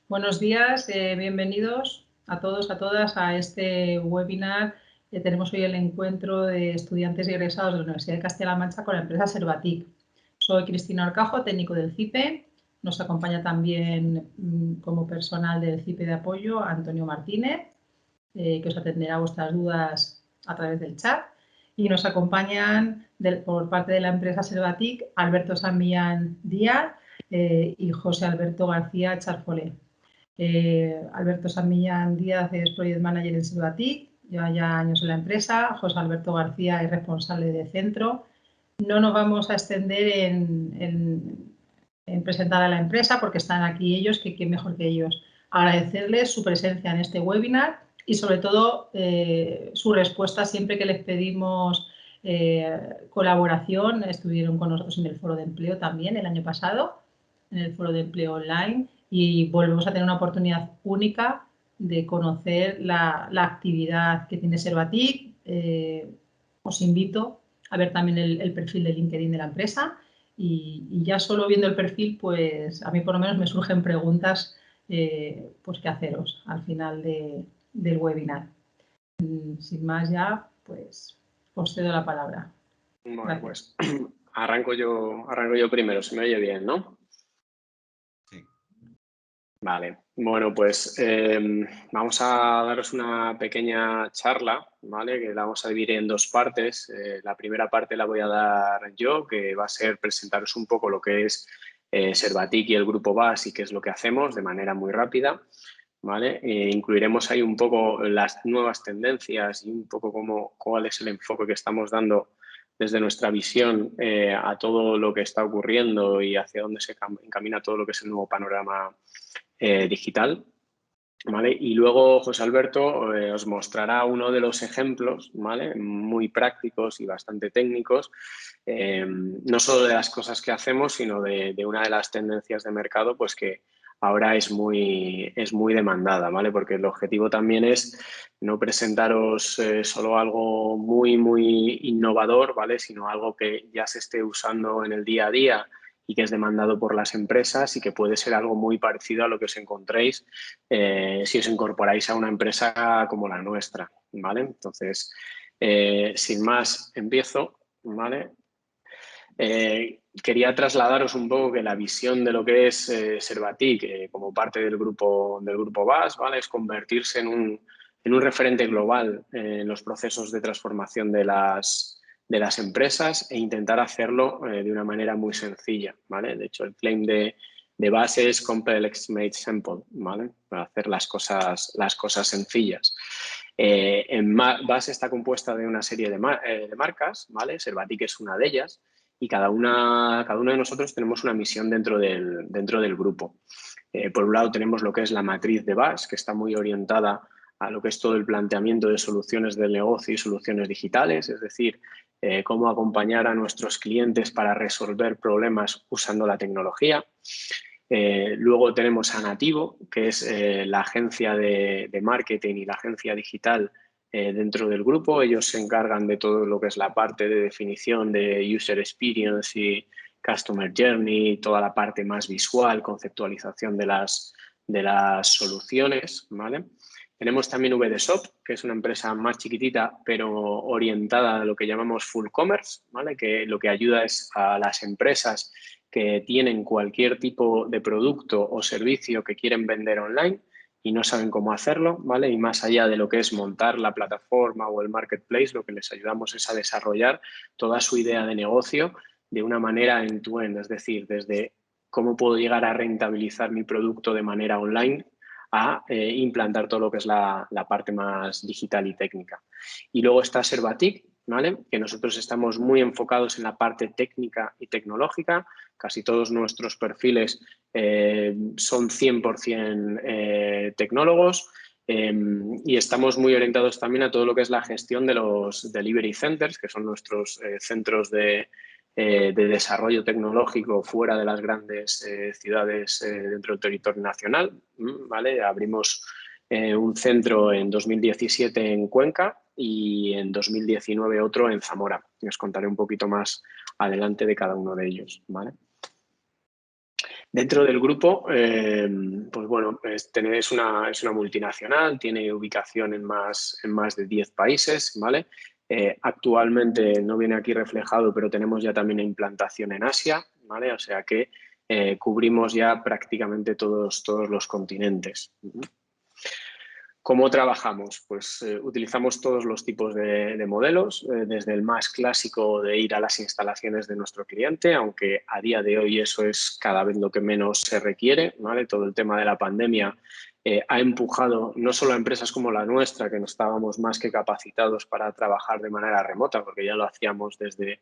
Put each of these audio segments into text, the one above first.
Buenos días, bienvenidos a todos, a todas a este webinar. Tenemos hoy el encuentro de estudiantes y egresados de la Universidad de Castilla-La Mancha con la empresa Servatic. Soy Cristina Orcajo, técnico del CIPE. Nos acompaña también como personal del CIPE de apoyo Antonio Martínez, que os atenderá vuestras dudas a través del chat. Y nos acompañan por parte de la empresa Servatic Alberto San Millán Díaz y José Alberto García Charfolé. Alberto San Millán Díaz es Project Manager en Servatic, lleva ya años en la empresa. José Alberto García es responsable de centro. No nos vamos a extender en presentar a la empresa porque están aquí ellos, que qué mejor que ellos. Agradecerles su presencia en este webinar y sobre todo su respuesta siempre que les pedimos colaboración. Estuvieron con nosotros en el foro de empleo también el año pasado, en el foro de empleo online, y volvemos a tener una oportunidad única de conocer la actividad que tiene Servatic. Os invito a ver también el perfil de LinkedIn de la empresa y ya solo viendo el perfil, pues a mí por lo menos me surgen preguntas pues que haceros al final del webinar. Sin más ya, pues os cedo la palabra. Bueno, Gracias. pues arranco yo primero, se me oye bien, ¿no? Sí. Vale, bueno, pues vamos a daros una pequeña charla, ¿vale? Que la vamos a dividir en dos partes. La primera parte la voy a dar yo, que va a ser presentaros un poco lo que es Servatic y el Grupo BAS y qué es lo que hacemos de manera muy rápida, ¿vale? Incluiremos ahí un poco las nuevas tendencias y un poco cuál es el enfoque que estamos dando desde nuestra visión a todo lo que está ocurriendo y hacia dónde se encamina todo lo que es el nuevo panorama digital, ¿vale? Y luego José Alberto os mostrará uno de los ejemplos, ¿vale? Muy prácticos y bastante técnicos, no solo de las cosas que hacemos, sino de una de las tendencias de mercado, pues que ahora es muy demandada, ¿vale? Porque el objetivo también es no presentaros solo algo muy innovador, ¿vale? Sino algo que ya se esté usando en el día a día y que es demandado por las empresas y que puede ser algo muy parecido a lo que os encontréis si os incorporáis a una empresa como la nuestra, ¿vale? Entonces, sin más, empiezo, ¿vale? Quería trasladaros un poco que la visión de lo que es Servatic como parte del grupo BAS, ¿vale? Es convertirse en un referente global en los procesos de transformación de las empresas e intentar hacerlo de una manera muy sencilla, ¿vale? De hecho, el claim de base es Complex Made Simple, ¿vale? Para hacer las cosas sencillas. BAS está compuesta de una serie de marcas, ¿vale? Servatic es una de ellas y cada uno de nosotros tenemos una misión dentro del grupo. Por un lado tenemos lo que es la matriz de BAS, que está muy orientada a lo que es todo el planteamiento de soluciones del negocio y soluciones digitales, es decir, cómo acompañar a nuestros clientes para resolver problemas usando la tecnología. Luego tenemos a Nativo, que es la agencia de marketing y la agencia digital dentro del grupo. Ellos se encargan de todo lo que es la parte de definición de user experience y customer journey, toda la parte más visual, conceptualización de las soluciones, ¿vale? Tenemos también VDShop, que es una empresa más chiquitita, pero orientada a lo que llamamos full commerce, ¿vale? Que lo que ayuda es a las empresas que tienen cualquier tipo de producto o servicio que quieren vender online y no saben cómo hacerlo, ¿vale? Y más allá de lo que es montar la plataforma o el marketplace, lo que les ayudamos es a desarrollar toda su idea de negocio de una manera end-to-end, es decir, desde cómo puedo llegar a rentabilizar mi producto de manera online a implantar todo lo que es la parte más digital y técnica. Y luego está Servatic, ¿vale? Que nosotros estamos muy enfocados en la parte técnica y tecnológica. Casi todos nuestros perfiles son 100% tecnólogos y estamos muy orientados también a todo lo que es la gestión de los delivery centers, que son nuestros centros de desarrollo tecnológico fuera de las grandes ciudades dentro del territorio nacional, ¿vale? Abrimos un centro en 2017 en Cuenca y en 2019 otro en Zamora. Os contaré un poquito más adelante de cada uno de ellos, ¿vale? Dentro del grupo, pues bueno, es una multinacional, tiene ubicación en más de 10 países, ¿vale? Actualmente no viene aquí reflejado, pero tenemos ya también implantación en Asia, ¿vale? O sea que cubrimos ya prácticamente todos los continentes. ¿Cómo trabajamos? Pues utilizamos todos los tipos de modelos, desde el más clásico de ir a las instalaciones de nuestro cliente, aunque a día de hoy eso es cada vez lo que menos se requiere, ¿vale? Todo el tema de la pandemia ha empujado no solo a empresas como la nuestra, que no estábamos más que capacitados para trabajar de manera remota, porque ya lo hacíamos desde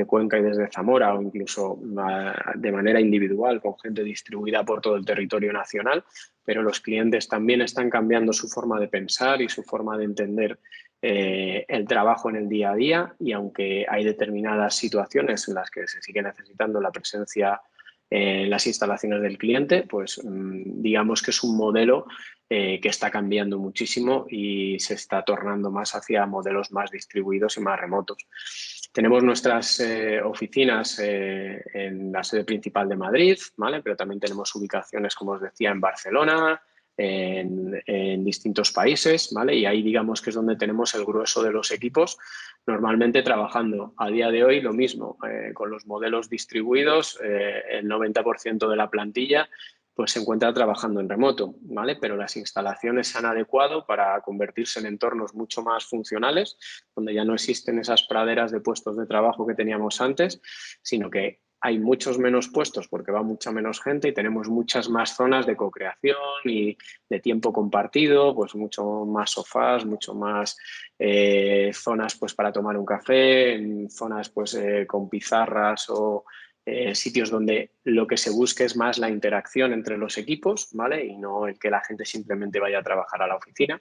Cuenca y desde Zamora, o incluso de manera individual con gente distribuida por todo el territorio nacional, pero los clientes también están cambiando su forma de pensar y su forma de entender el trabajo en el día a día, y aunque hay determinadas situaciones en las que se sigue necesitando la presencia en las instalaciones del cliente, pues digamos que es un modelo que está cambiando muchísimo y se está tornando más hacia modelos más distribuidos y más remotos. Tenemos nuestras oficinas en la sede principal de Madrid, ¿vale? Pero también tenemos ubicaciones, como os decía, en Barcelona, en distintos países, ¿vale? Y ahí digamos que es donde tenemos el grueso de los equipos, normalmente trabajando a día de hoy lo mismo, con los modelos distribuidos, el 90% de la plantilla pues se encuentra trabajando en remoto, ¿vale? Pero las instalaciones se han adecuado para convertirse en entornos mucho más funcionales, donde ya no existen esas praderas de puestos de trabajo que teníamos antes, sino que hay muchos menos puestos porque va mucha menos gente y tenemos muchas más zonas de co-creación y de tiempo compartido, pues mucho más sofás, mucho más zonas pues para tomar un café, zonas pues con pizarras o sitios donde lo que se busque es más la interacción entre los equipos, ¿vale? Y no el que la gente simplemente vaya a trabajar a la oficina.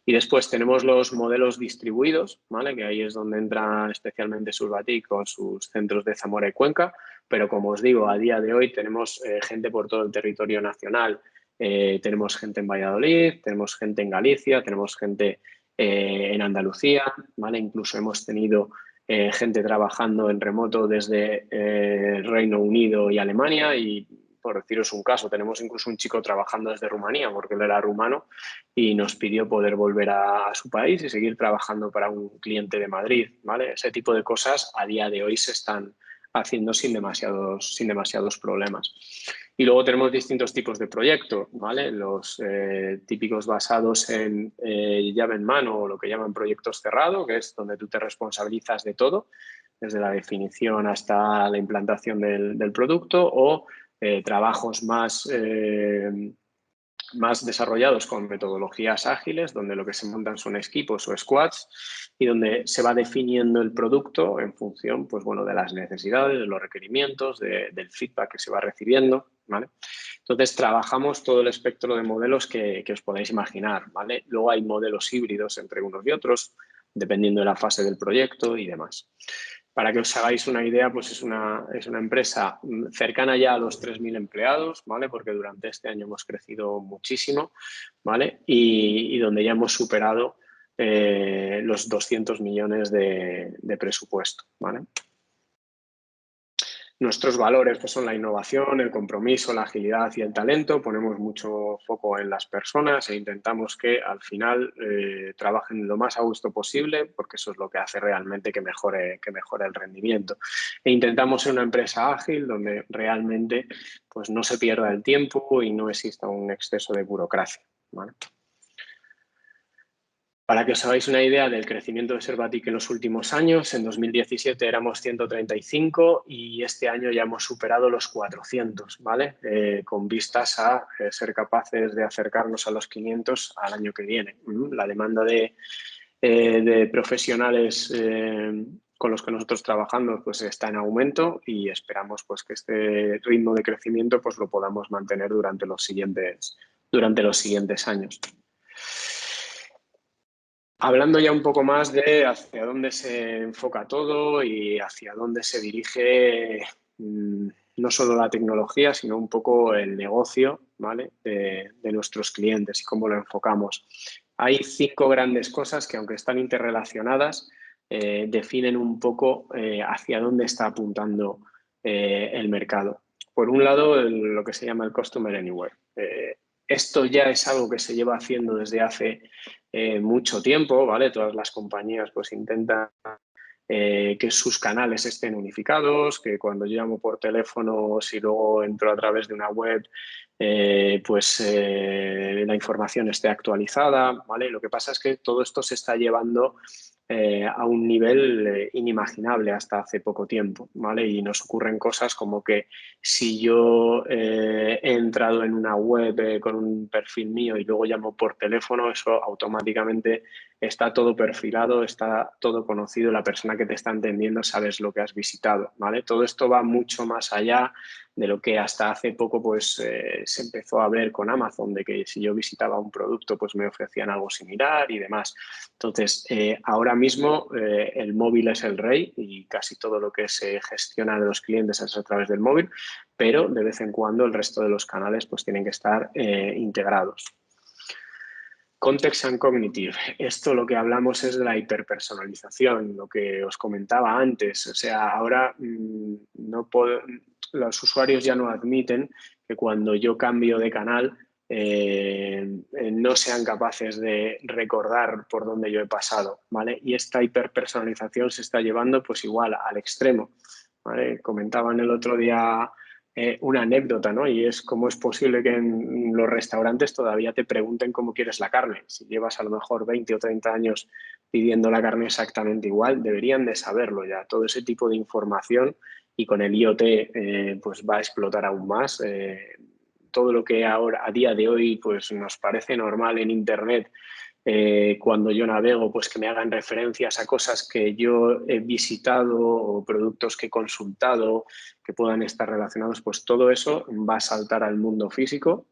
Y después tenemos los modelos distribuidos, ¿vale? Que ahí es donde entra especialmente Surbatic con sus centros de Zamora y Cuenca, pero como os digo, a día de hoy tenemos gente por todo el territorio nacional, tenemos gente en Valladolid, tenemos gente en Galicia, tenemos gente en Andalucía, ¿vale? Incluso hemos tenido gente trabajando en remoto desde Reino Unido y Alemania, y por deciros un caso, tenemos incluso un chico trabajando desde Rumanía porque él era rumano y nos pidió poder volver a su país y seguir trabajando para un cliente de Madrid, ¿vale? Ese tipo de cosas a día de hoy se están haciendo sin demasiados problemas. Y luego tenemos distintos tipos de proyectos, ¿vale? Los típicos basados en llave en mano, o lo que llaman proyectos cerrados, que es donde tú te responsabilizas de todo, desde la definición hasta la implantación del producto, o trabajos más desarrollados con metodologías ágiles, donde lo que se montan son equipos o squads y donde se va definiendo el producto en función, pues, bueno, de las necesidades, de los requerimientos, del feedback que se va recibiendo, ¿vale? Entonces, trabajamos todo el espectro de modelos que os podáis imaginar, ¿vale? Luego hay modelos híbridos entre unos y otros, dependiendo de la fase del proyecto y demás. Para que os hagáis una idea, pues es una empresa cercana ya a los 3.000 empleados, ¿vale? Porque durante este año hemos crecido muchísimo, ¿vale? Y donde ya hemos superado los 200 millones de presupuesto, ¿vale? Nuestros valores pues son la innovación, el compromiso, la agilidad y el talento. Ponemos mucho foco en las personas e intentamos que al final trabajen lo más a gusto posible, porque eso es lo que hace realmente que mejore el rendimiento. E intentamos ser una empresa ágil donde realmente pues, no se pierda el tiempo y no exista un exceso de burocracia, ¿vale? Para que os hagáis una idea del crecimiento de Surbatic en los últimos años, en 2017 éramos 135 y este año ya hemos superado los 400, ¿vale? Con vistas a ser capaces de acercarnos a los 500 al año que viene. La demanda de profesionales con los que nosotros trabajamos pues está en aumento y esperamos pues que este ritmo de crecimiento pues lo podamos mantener durante los siguientes años. Hablando ya un poco más de hacia dónde se enfoca todo y hacia dónde se dirige no solo la tecnología, sino un poco el negocio, ¿vale? de nuestros clientes y cómo lo enfocamos. Hay 5 grandes cosas que, aunque están interrelacionadas, definen un poco hacia dónde está apuntando el mercado. por un lado, lo que se llama el Customer Anywhere. Esto ya es algo que se lleva haciendo desde hace mucho tiempo, ¿vale? Todas las compañías pues intentan que sus canales estén unificados, que cuando yo llamo por teléfono, si luego entro a través de una web, la información esté actualizada, ¿vale? Lo que pasa es que todo esto se está llevando a un nivel inimaginable hasta hace poco tiempo, ¿vale? Y nos ocurren cosas como que si yo he entrado en una web con un perfil mío y luego llamo por teléfono, eso automáticamente está todo perfilado, está todo conocido, la persona que te está entendiendo sabes lo que has visitado, ¿vale? Todo esto va mucho más allá de lo que hasta hace poco pues se empezó a ver con Amazon, de que si yo visitaba un producto pues me ofrecían algo similar y demás. Entonces, ahora mismo el móvil es el rey y casi todo lo que se gestiona de los clientes es a través del móvil, pero de vez en cuando el resto de los canales pues tienen que estar integrados. Context and Cognitive. Esto lo que hablamos es de la hiperpersonalización, lo que os comentaba antes. O sea, ahora los usuarios ya no admiten que cuando yo cambio de canal no sean capaces de recordar por dónde yo he pasado, ¿vale? Y esta hiperpersonalización se está llevando pues igual al extremo, ¿vale? Comentaban el otro día una anécdota, ¿no? Y es cómo es posible que en los restaurantes todavía te pregunten cómo quieres la carne. Si llevas a lo mejor 20 o 30 años pidiendo la carne exactamente igual, deberían de saberlo ya. Todo ese tipo de información y con el IoT pues va a explotar aún más. Todo lo que ahora, a día de hoy, pues nos parece normal en Internet, cuando yo navego, pues que me hagan referencias a cosas que yo he visitado o productos que he consultado que puedan estar relacionados, pues todo eso va a saltar al mundo físico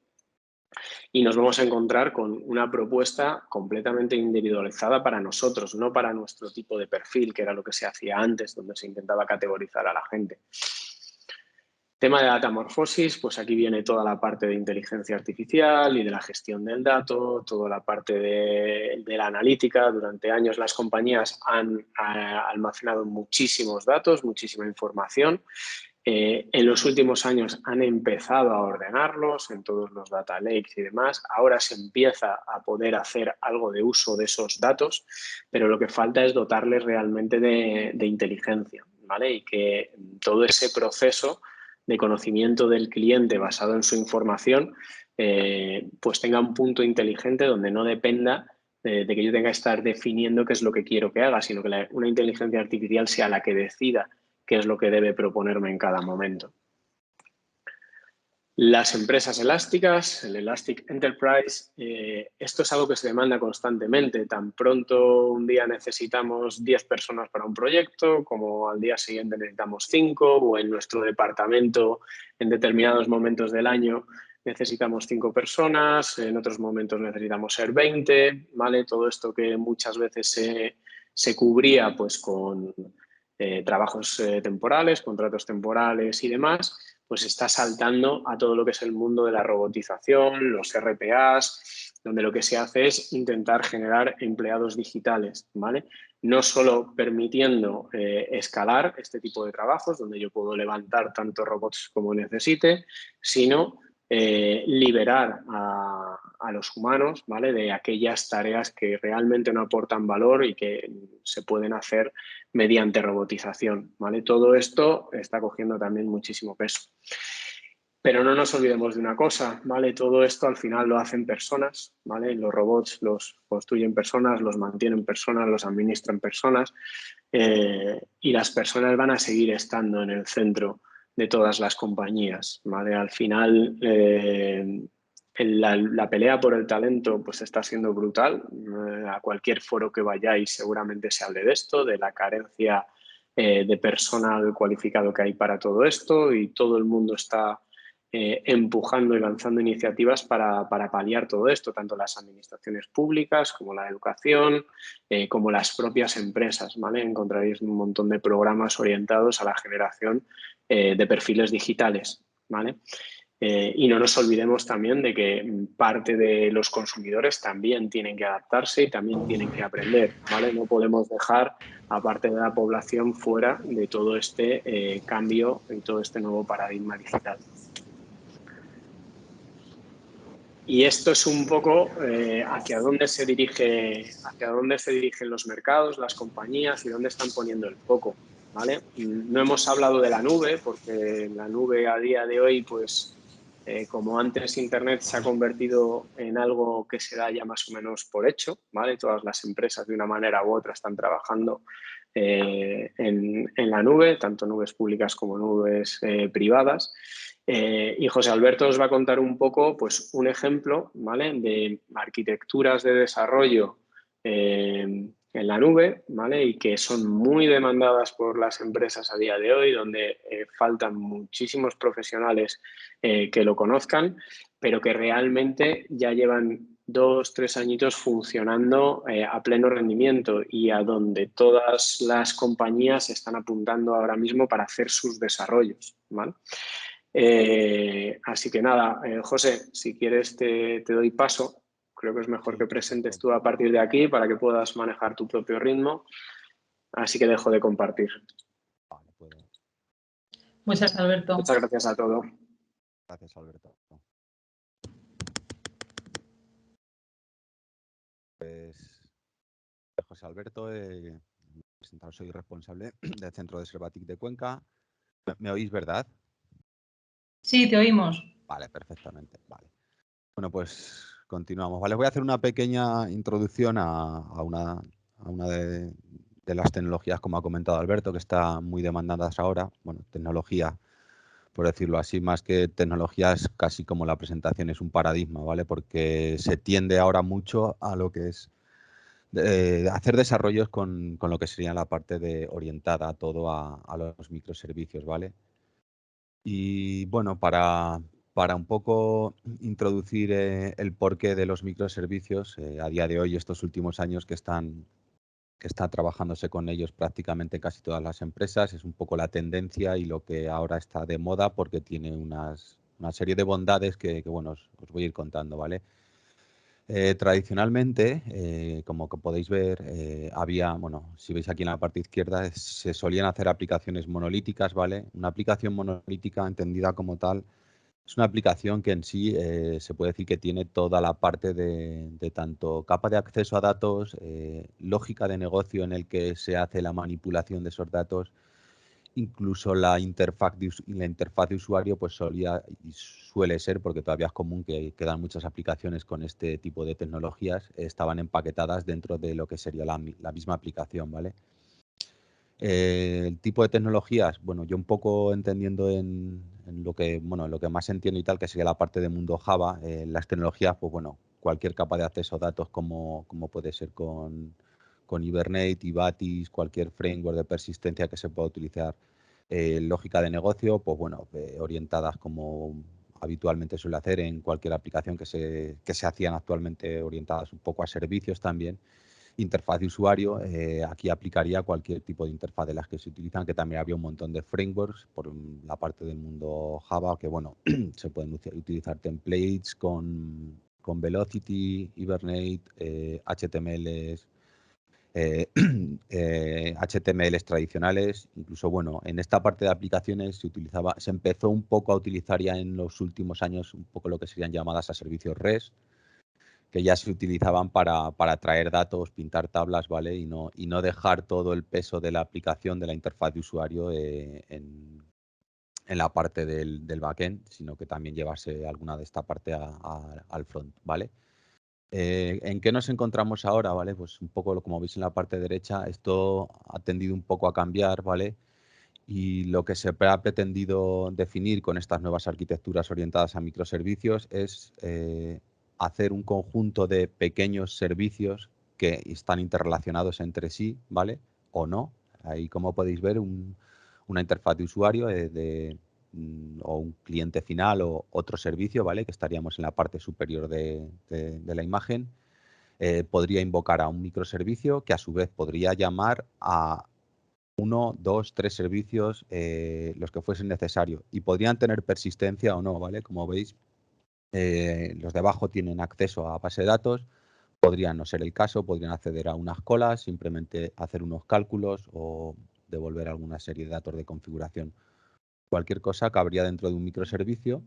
y nos vamos a encontrar con una propuesta completamente individualizada para nosotros, no para nuestro tipo de perfil, que era lo que se hacía antes, donde se intentaba categorizar a la gente. Tema de datamorfosis, pues aquí viene toda la parte de inteligencia artificial y de la gestión del dato, toda la parte de la analítica. Durante años las compañías han almacenado muchísimos datos, muchísima información. En los últimos años han empezado a ordenarlos en todos los data lakes y demás. Ahora se empieza a poder hacer algo de uso de esos datos, pero lo que falta es dotarles realmente de inteligencia, ¿vale? Y que todo ese proceso de conocimiento del cliente basado en su información, pues tenga un punto inteligente donde no dependa de que yo tenga que estar definiendo qué es lo que quiero que haga, sino que una inteligencia artificial sea la que decida qué es lo que debe proponerme en cada momento. Las empresas elásticas, el Elastic Enterprise, esto es algo que se demanda constantemente. Tan pronto un día necesitamos 10 personas para un proyecto, como al día siguiente necesitamos 5, o en nuestro departamento en determinados momentos del año necesitamos 5 personas, en otros momentos necesitamos ser 20, ¿vale? Todo esto que muchas veces se cubría pues con trabajos temporales, contratos temporales y demás, pues está saltando a todo lo que es el mundo de la robotización, los RPAs, donde lo que se hace es intentar generar empleados digitales, ¿vale? No solo permitiendo escalar este tipo de trabajos, donde yo puedo levantar tantos robots como necesite, sino liberar a los humanos, ¿vale? De aquellas tareas que realmente no aportan valor y que se pueden hacer mediante robotización, ¿vale? Todo esto está cogiendo también muchísimo peso. Pero no nos olvidemos de una cosa, ¿vale? Todo esto al final lo hacen personas, ¿vale? Los robots los construyen personas, los mantienen personas, los administran personas y las personas van a seguir estando en el centro de todas las compañías, ¿vale? Al final la pelea por el talento pues está siendo brutal. A cualquier foro que vayáis seguramente se hable de esto, de la carencia de personal cualificado que hay para todo esto y todo el mundo está empujando y lanzando iniciativas para paliar todo esto, tanto las administraciones públicas como la educación, como las propias empresas, ¿vale? Encontraréis un montón de programas orientados a la generación de perfiles digitales, ¿vale? Y no nos olvidemos también de que parte de los consumidores también tienen que adaptarse y también tienen que aprender, ¿vale? No podemos dejar a parte de la población fuera de todo este cambio y todo este nuevo paradigma digital. Y esto es un poco hacia dónde se dirigen los mercados, las compañías y dónde están poniendo el foco, ¿vale? No hemos hablado de la nube, porque la nube a día de hoy, pues, como antes Internet se ha convertido en algo que se da ya más o menos por hecho, ¿vale? Todas las empresas de una manera u otra están trabajando en la nube, tanto nubes públicas como nubes privadas. Y José Alberto os va a contar un poco, pues, un ejemplo, ¿vale?, de arquitecturas de desarrollo en la nube, ¿vale?, y que son muy demandadas por las empresas a día de hoy, donde faltan muchísimos profesionales que lo conozcan, pero que realmente ya llevan 2, 3 añitos funcionando a pleno rendimiento y a donde todas las compañías están apuntando ahora mismo para hacer sus desarrollos, ¿vale? Así que nada, José, si quieres te doy paso. Creo que es mejor Sí, que presentes perfecto. tú a partir de aquí para que puedas manejar tu propio ritmo. Así que dejo de compartir. Vale, puedo. Muchas, Alberto. Muchas gracias a todos. Gracias, Alberto. Pues José Alberto, soy responsable del Centro de Servatic de Cuenca. ¿Me oís, verdad? Sí, te oímos. Vale, perfectamente. Vale. Bueno, pues continuamos. Vale, voy a hacer una pequeña introducción a una de las tecnologías, como ha comentado Alberto, que está muy demandadas ahora. Bueno, tecnología, por decirlo así, más que tecnologías, casi como la presentación es un paradigma, ¿vale? Porque se tiende ahora mucho a lo que es hacer desarrollos con lo que sería la parte de orientada a todo a los microservicios, ¿vale? Y bueno, para un poco introducir el porqué de los microservicios, a día de hoy, estos últimos años que está trabajándose con ellos prácticamente casi todas las empresas, es un poco la tendencia y lo que ahora está de moda porque tiene una serie de bondades que bueno, os voy a ir contando, ¿vale? Tradicionalmente, como que podéis ver, había, bueno, si veis aquí en la parte izquierda, se solían hacer aplicaciones monolíticas, ¿vale? Una aplicación monolítica entendida como tal es una aplicación que en sí se puede decir que tiene toda la parte de tanto capa de acceso a datos, lógica de negocio en el que se hace la manipulación de esos datos, incluso la interfaz de usuario pues solía y suele ser, porque todavía es común que quedan muchas aplicaciones con este tipo de tecnologías, estaban empaquetadas dentro de lo que sería la misma aplicación, ¿vale? El tipo de tecnologías, bueno, yo un poco entendiendo en lo que, bueno, lo que más entiendo y tal, que sería la parte de mundo Java, las tecnologías, pues bueno, cualquier capa de acceso a datos como puede ser con Hibernate, Ibatis, cualquier framework de persistencia que se pueda utilizar, lógica de negocio, pues bueno, orientadas como habitualmente suele hacer en cualquier aplicación que se hacían actualmente, orientadas un poco a servicios también. Interfaz de usuario, aquí aplicaría cualquier tipo de interfaz de las que se utilizan, que también había un montón de frameworks por la parte del mundo Java, que bueno, se pueden utilizar templates con Velocity, Hibernate, HTMLs, HTMLs tradicionales. Incluso, bueno, en esta parte de aplicaciones se empezó un poco a utilizar ya en los últimos años un poco lo que serían llamadas a servicios REST, que ya se utilizaban para traer datos, pintar tablas, ¿vale? Y no dejar todo el peso de la aplicación, de la interfaz de usuario en la parte del backend, sino que también llevarse alguna de esta parte al front, ¿vale? ¿En qué nos encontramos ahora, ¿vale? Pues un poco como veis en la parte derecha, esto ha tendido un poco a cambiar, ¿vale? Y lo que se ha pretendido definir con estas nuevas arquitecturas orientadas a microservicios es hacer un conjunto de pequeños servicios que están interrelacionados entre sí, ¿vale? O no. Ahí, como podéis ver, una interfaz de usuario o un cliente final o otro servicio, ¿vale? Que estaríamos en la parte superior de la imagen. Podría invocar a un microservicio que a su vez podría llamar a 1, 2, 3 servicios, los que fuesen necesarios. Y podrían tener persistencia o no, ¿vale? Como veis, los de abajo tienen acceso a base de datos, podrían no ser el caso, podrían acceder a unas colas, simplemente hacer unos cálculos o devolver alguna serie de datos de configuración. Cualquier cosa cabría dentro de un microservicio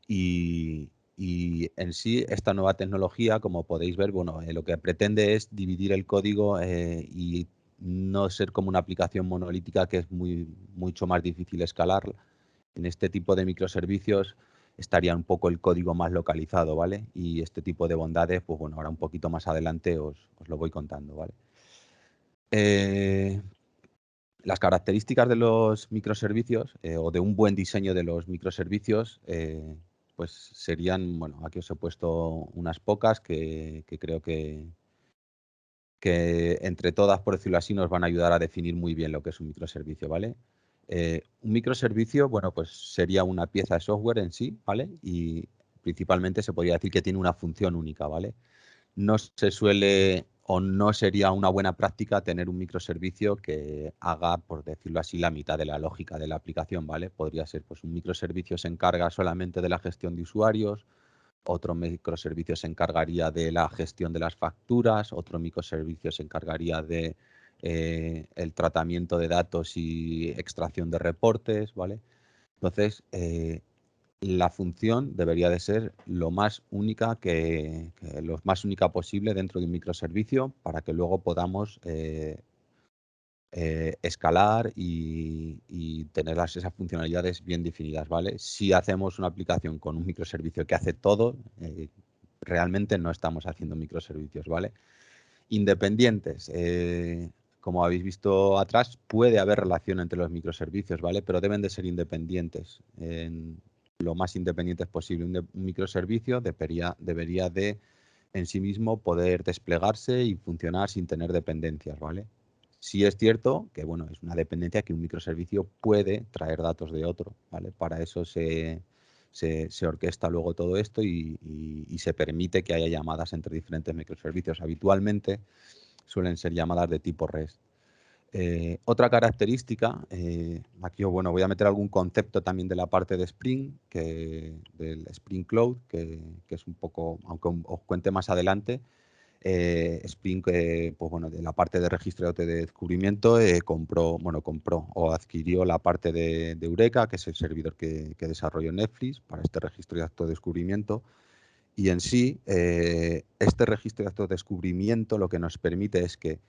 y en sí esta nueva tecnología, como podéis ver, bueno, lo que pretende es dividir el código y no ser como una aplicación monolítica que es mucho más difícil escalar. En este tipo de microservicios estaría un poco el código más localizado, ¿vale? Y este tipo de bondades, pues bueno, ahora un poquito más adelante os lo voy contando, ¿vale? Las características de los microservicios o de un buen diseño de los microservicios, pues serían, bueno, aquí os he puesto unas pocas que creo que entre todas, por decirlo así, nos van a ayudar a definir muy bien lo que es un microservicio, ¿vale? Un microservicio, bueno, pues sería una pieza de software en sí, ¿vale? Y principalmente se podría decir que tiene una función única, ¿vale? No se suele o no sería una buena práctica tener un microservicio que haga, por decirlo así, la mitad de la lógica de la aplicación, ¿vale? Podría ser, pues, un microservicio se encarga solamente de la gestión de usuarios, otro microservicio se encargaría de la gestión de las facturas, otro microservicio se encargaría de el tratamiento de datos y extracción de reportes, ¿vale? Entonces, la función debería de ser lo más única lo más única posible dentro de un microservicio para que luego podamos escalar y tener esas funcionalidades bien definidas, ¿vale? Si hacemos una aplicación con un microservicio que hace todo, realmente no estamos haciendo microservicios, ¿vale? Independientes. Como habéis visto atrás, puede haber relación entre los microservicios, ¿vale? Pero deben de ser independientes, lo más independientes posible. Un microservicio debería de, en sí mismo, poder desplegarse y funcionar sin tener dependencias, ¿vale? Sí es cierto que, bueno, es una dependencia que un microservicio puede traer datos de otro, ¿vale? Para eso se orquesta luego todo esto y se permite que haya llamadas entre diferentes microservicios. Habitualmente suelen ser llamadas de tipo REST. Otra característica, aquí bueno, voy a meter algún concepto también de la parte de Spring, del Spring Cloud, que es un poco, aunque os cuente más adelante, Spring, pues bueno, de la parte de registro de autodescubrimiento compró o adquirió la parte de Eureka, que es el servidor que desarrolló Netflix para este registro de autodescubrimiento. Y en sí, este registro de autodescubrimiento lo que nos permite es que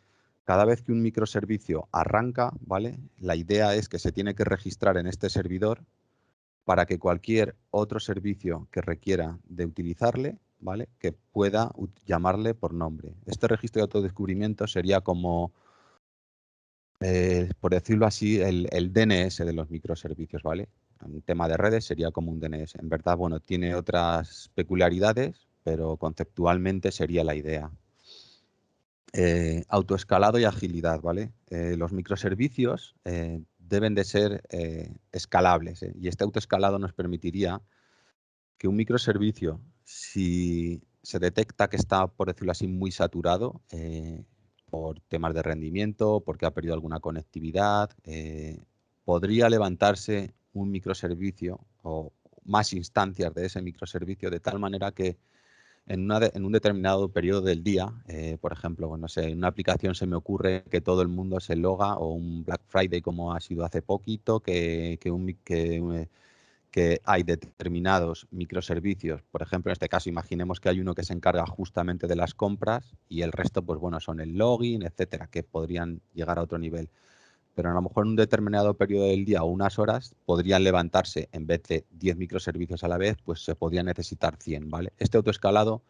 cada vez que un microservicio arranca, ¿vale? La idea es que se tiene que registrar en este servidor para que cualquier otro servicio que requiera de utilizarle, ¿vale? Que pueda llamarle por nombre. Este registro de autodescubrimiento sería como, por decirlo así, el DNS de los microservicios, ¿vale? Un tema de redes sería como un DNS. En verdad, bueno, tiene otras peculiaridades, pero conceptualmente sería la idea. Autoescalado y agilidad, ¿vale? Los microservicios deben de ser escalables, y este autoescalado nos permitiría que un microservicio, si se detecta que está, por decirlo así, muy saturado por temas de rendimiento, porque ha perdido alguna conectividad, podría levantarse un microservicio o más instancias de ese microservicio de tal manera que en un determinado periodo del día, por ejemplo, bueno, no sé, en una aplicación se me ocurre que todo el mundo se loga, o un Black Friday como ha sido hace poquito, que hay determinados microservicios. Por ejemplo, en este caso, imaginemos que hay uno que se encarga justamente de las compras y el resto, pues bueno, son el login, etcétera, que podrían llegar a otro nivel. Pero a lo mejor en un determinado periodo del día o unas horas podrían levantarse, en vez de 10 microservicios a la vez, pues se podrían necesitar 100, ¿vale? Este autoescalado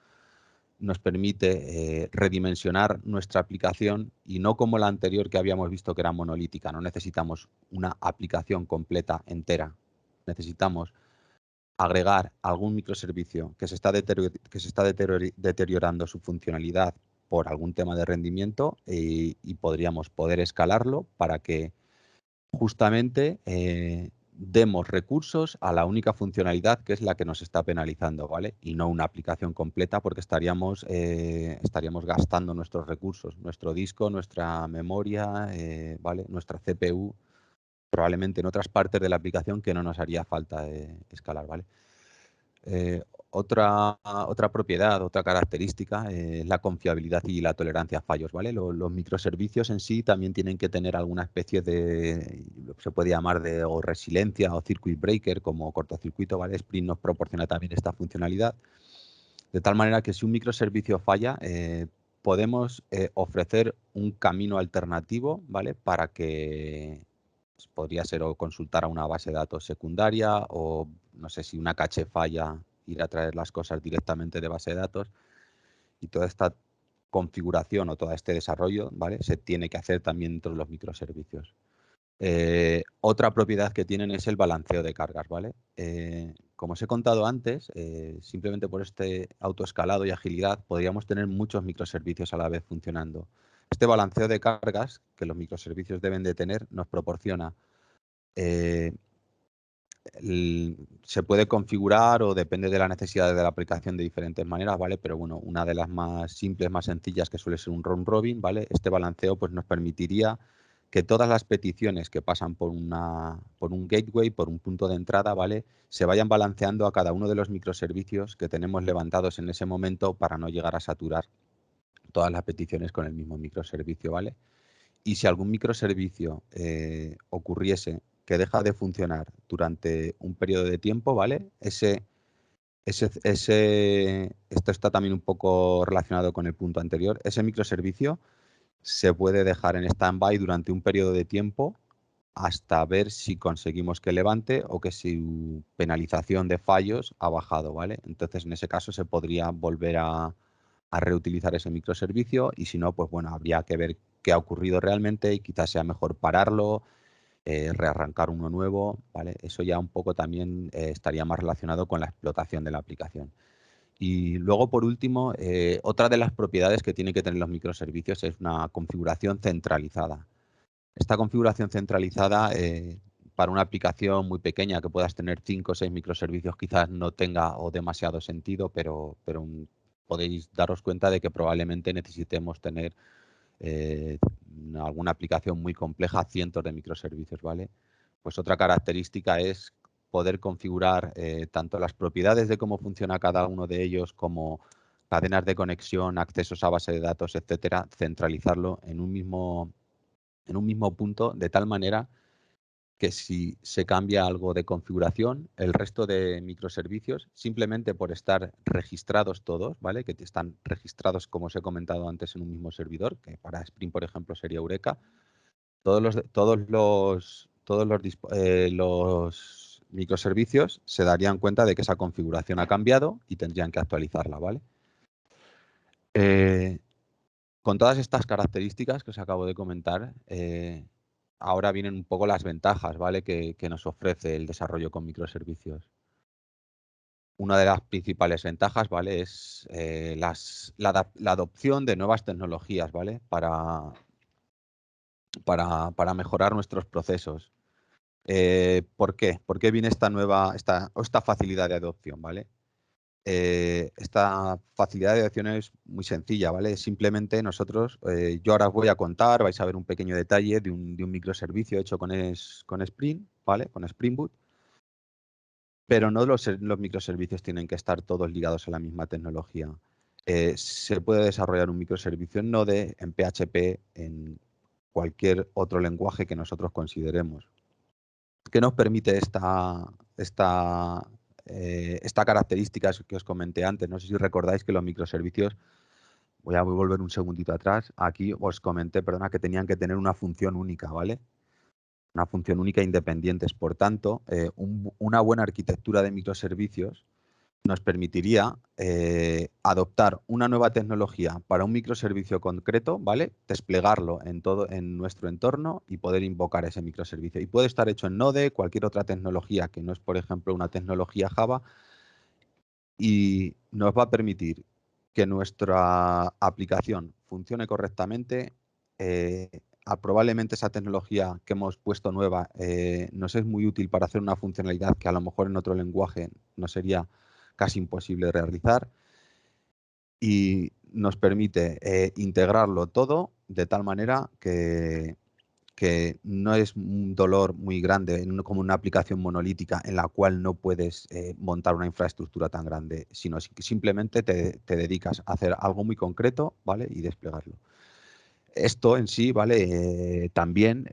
nos permite redimensionar nuestra aplicación y no como la anterior que habíamos visto que era monolítica. No necesitamos una aplicación completa, entera. Necesitamos agregar algún microservicio que se está deteriorando su funcionalidad por algún tema de rendimiento y podríamos poder escalarlo para que justamente demos recursos a la única funcionalidad que es la que nos está penalizando, ¿vale? Y no una aplicación completa porque estaríamos gastando nuestros recursos, nuestro disco, nuestra memoria, ¿vale? Nuestra CPU, probablemente en otras partes de la aplicación que no nos haría falta escalar, ¿vale? Otra propiedad, otra característica es la confiabilidad y la tolerancia a fallos, ¿vale? Los microservicios en sí también tienen que tener alguna especie de, se puede llamar de o resiliencia o circuit breaker como cortocircuito, ¿vale? Spring nos proporciona también esta funcionalidad, de tal manera que si un microservicio falla, podemos ofrecer un camino alternativo, ¿vale? Para que podría ser o consultar a una base de datos secundaria o no sé si una caché falla, ir a traer las cosas directamente de base de datos, y toda esta configuración o todo este desarrollo, ¿vale? Se tiene que hacer también dentro de los microservicios. Otra propiedad que tienen es el balanceo de cargas, ¿vale? Como os he contado antes, simplemente por este autoescalado y agilidad podríamos tener muchos microservicios a la vez funcionando. Este balanceo de cargas que los microservicios deben de tener nos proporciona, se puede configurar o depende de la necesidad de la aplicación de diferentes maneras, ¿vale? Pero bueno, una de las más simples, más sencillas, que suele ser un round robin, ¿vale? Este balanceo pues nos permitiría que todas las peticiones que pasan por un gateway, por un punto de entrada, ¿vale? Se vayan balanceando a cada uno de los microservicios que tenemos levantados en ese momento para no llegar a saturar todas las peticiones con el mismo microservicio, ¿vale? Y si algún microservicio ocurriese que deja de funcionar durante un periodo de tiempo, ¿vale? Esto está también un poco relacionado con el punto anterior. Ese microservicio se puede dejar en stand-by durante un periodo de tiempo hasta ver si conseguimos que levante o que su penalización de fallos ha bajado, ¿vale? Entonces, en ese caso se podría volver a reutilizar ese microservicio y si no, pues bueno, habría que ver qué ha ocurrido realmente y quizás sea mejor pararlo, rearrancar uno nuevo, ¿vale? Eso ya un poco también estaría más relacionado con la explotación de la aplicación. Y luego, por último, otra de las propiedades que tienen que tener los microservicios es una configuración centralizada. Esta configuración centralizada, para una aplicación muy pequeña que puedas tener 5 o 6 microservicios, quizás no tenga o demasiado sentido, pero podéis daros cuenta de que probablemente necesitemos tener alguna aplicación muy compleja, cientos de microservicios, ¿vale? Pues otra característica es poder configurar tanto las propiedades de cómo funciona cada uno de ellos como cadenas de conexión, accesos a base de datos, etcétera, centralizarlo en un mismo punto, de tal manera que si se cambia algo de configuración, el resto de microservicios, simplemente por estar registrados todos, ¿vale? Que están registrados, como os he comentado antes, en un mismo servidor, que para Spring, por ejemplo, sería Eureka, los microservicios se darían cuenta de que esa configuración ha cambiado y tendrían que actualizarla, ¿vale? Con todas estas características que os acabo de comentar, ahora vienen un poco las ventajas, ¿vale? Que nos ofrece el desarrollo con microservicios. Una de las principales ventajas, ¿vale? Es la adopción de nuevas tecnologías, ¿vale? Para mejorar nuestros procesos. ¿Por qué? ¿Por qué viene esta facilidad de adopción, ¿vale? Esta facilidad de adopción es muy sencilla, ¿vale? Simplemente nosotros, yo ahora os voy a contar, vais a ver un pequeño detalle de un microservicio hecho con Spring, ¿vale? Con Spring Boot, pero no los microservicios tienen que estar todos ligados a la misma tecnología. Se puede desarrollar un microservicio en Node, en PHP, en cualquier otro lenguaje que nosotros consideremos. ¿Qué nos permite esta característica que os comenté antes? No sé si recordáis que los microservicios, voy a volver un segundito atrás, aquí os comenté, perdona, que tenían que tener una función única, ¿vale? Una función única e independientes. Por tanto, una buena arquitectura de microservicios nos permitiría adoptar una nueva tecnología para un microservicio concreto, ¿vale? Desplegarlo en nuestro entorno y poder invocar ese microservicio. Y puede estar hecho en Node, cualquier otra tecnología que no es, por ejemplo, una tecnología Java, y nos va a permitir que nuestra aplicación funcione correctamente probablemente esa tecnología que hemos puesto nueva nos es muy útil para hacer una funcionalidad que a lo mejor en otro lenguaje no sería casi imposible de realizar, y nos permite integrarlo todo de tal manera que no es un dolor muy grande como una aplicación monolítica en la cual no puedes montar una infraestructura tan grande, sino que simplemente te dedicas a hacer algo muy concreto, ¿vale? Y desplegarlo. Esto en sí, ¿vale? También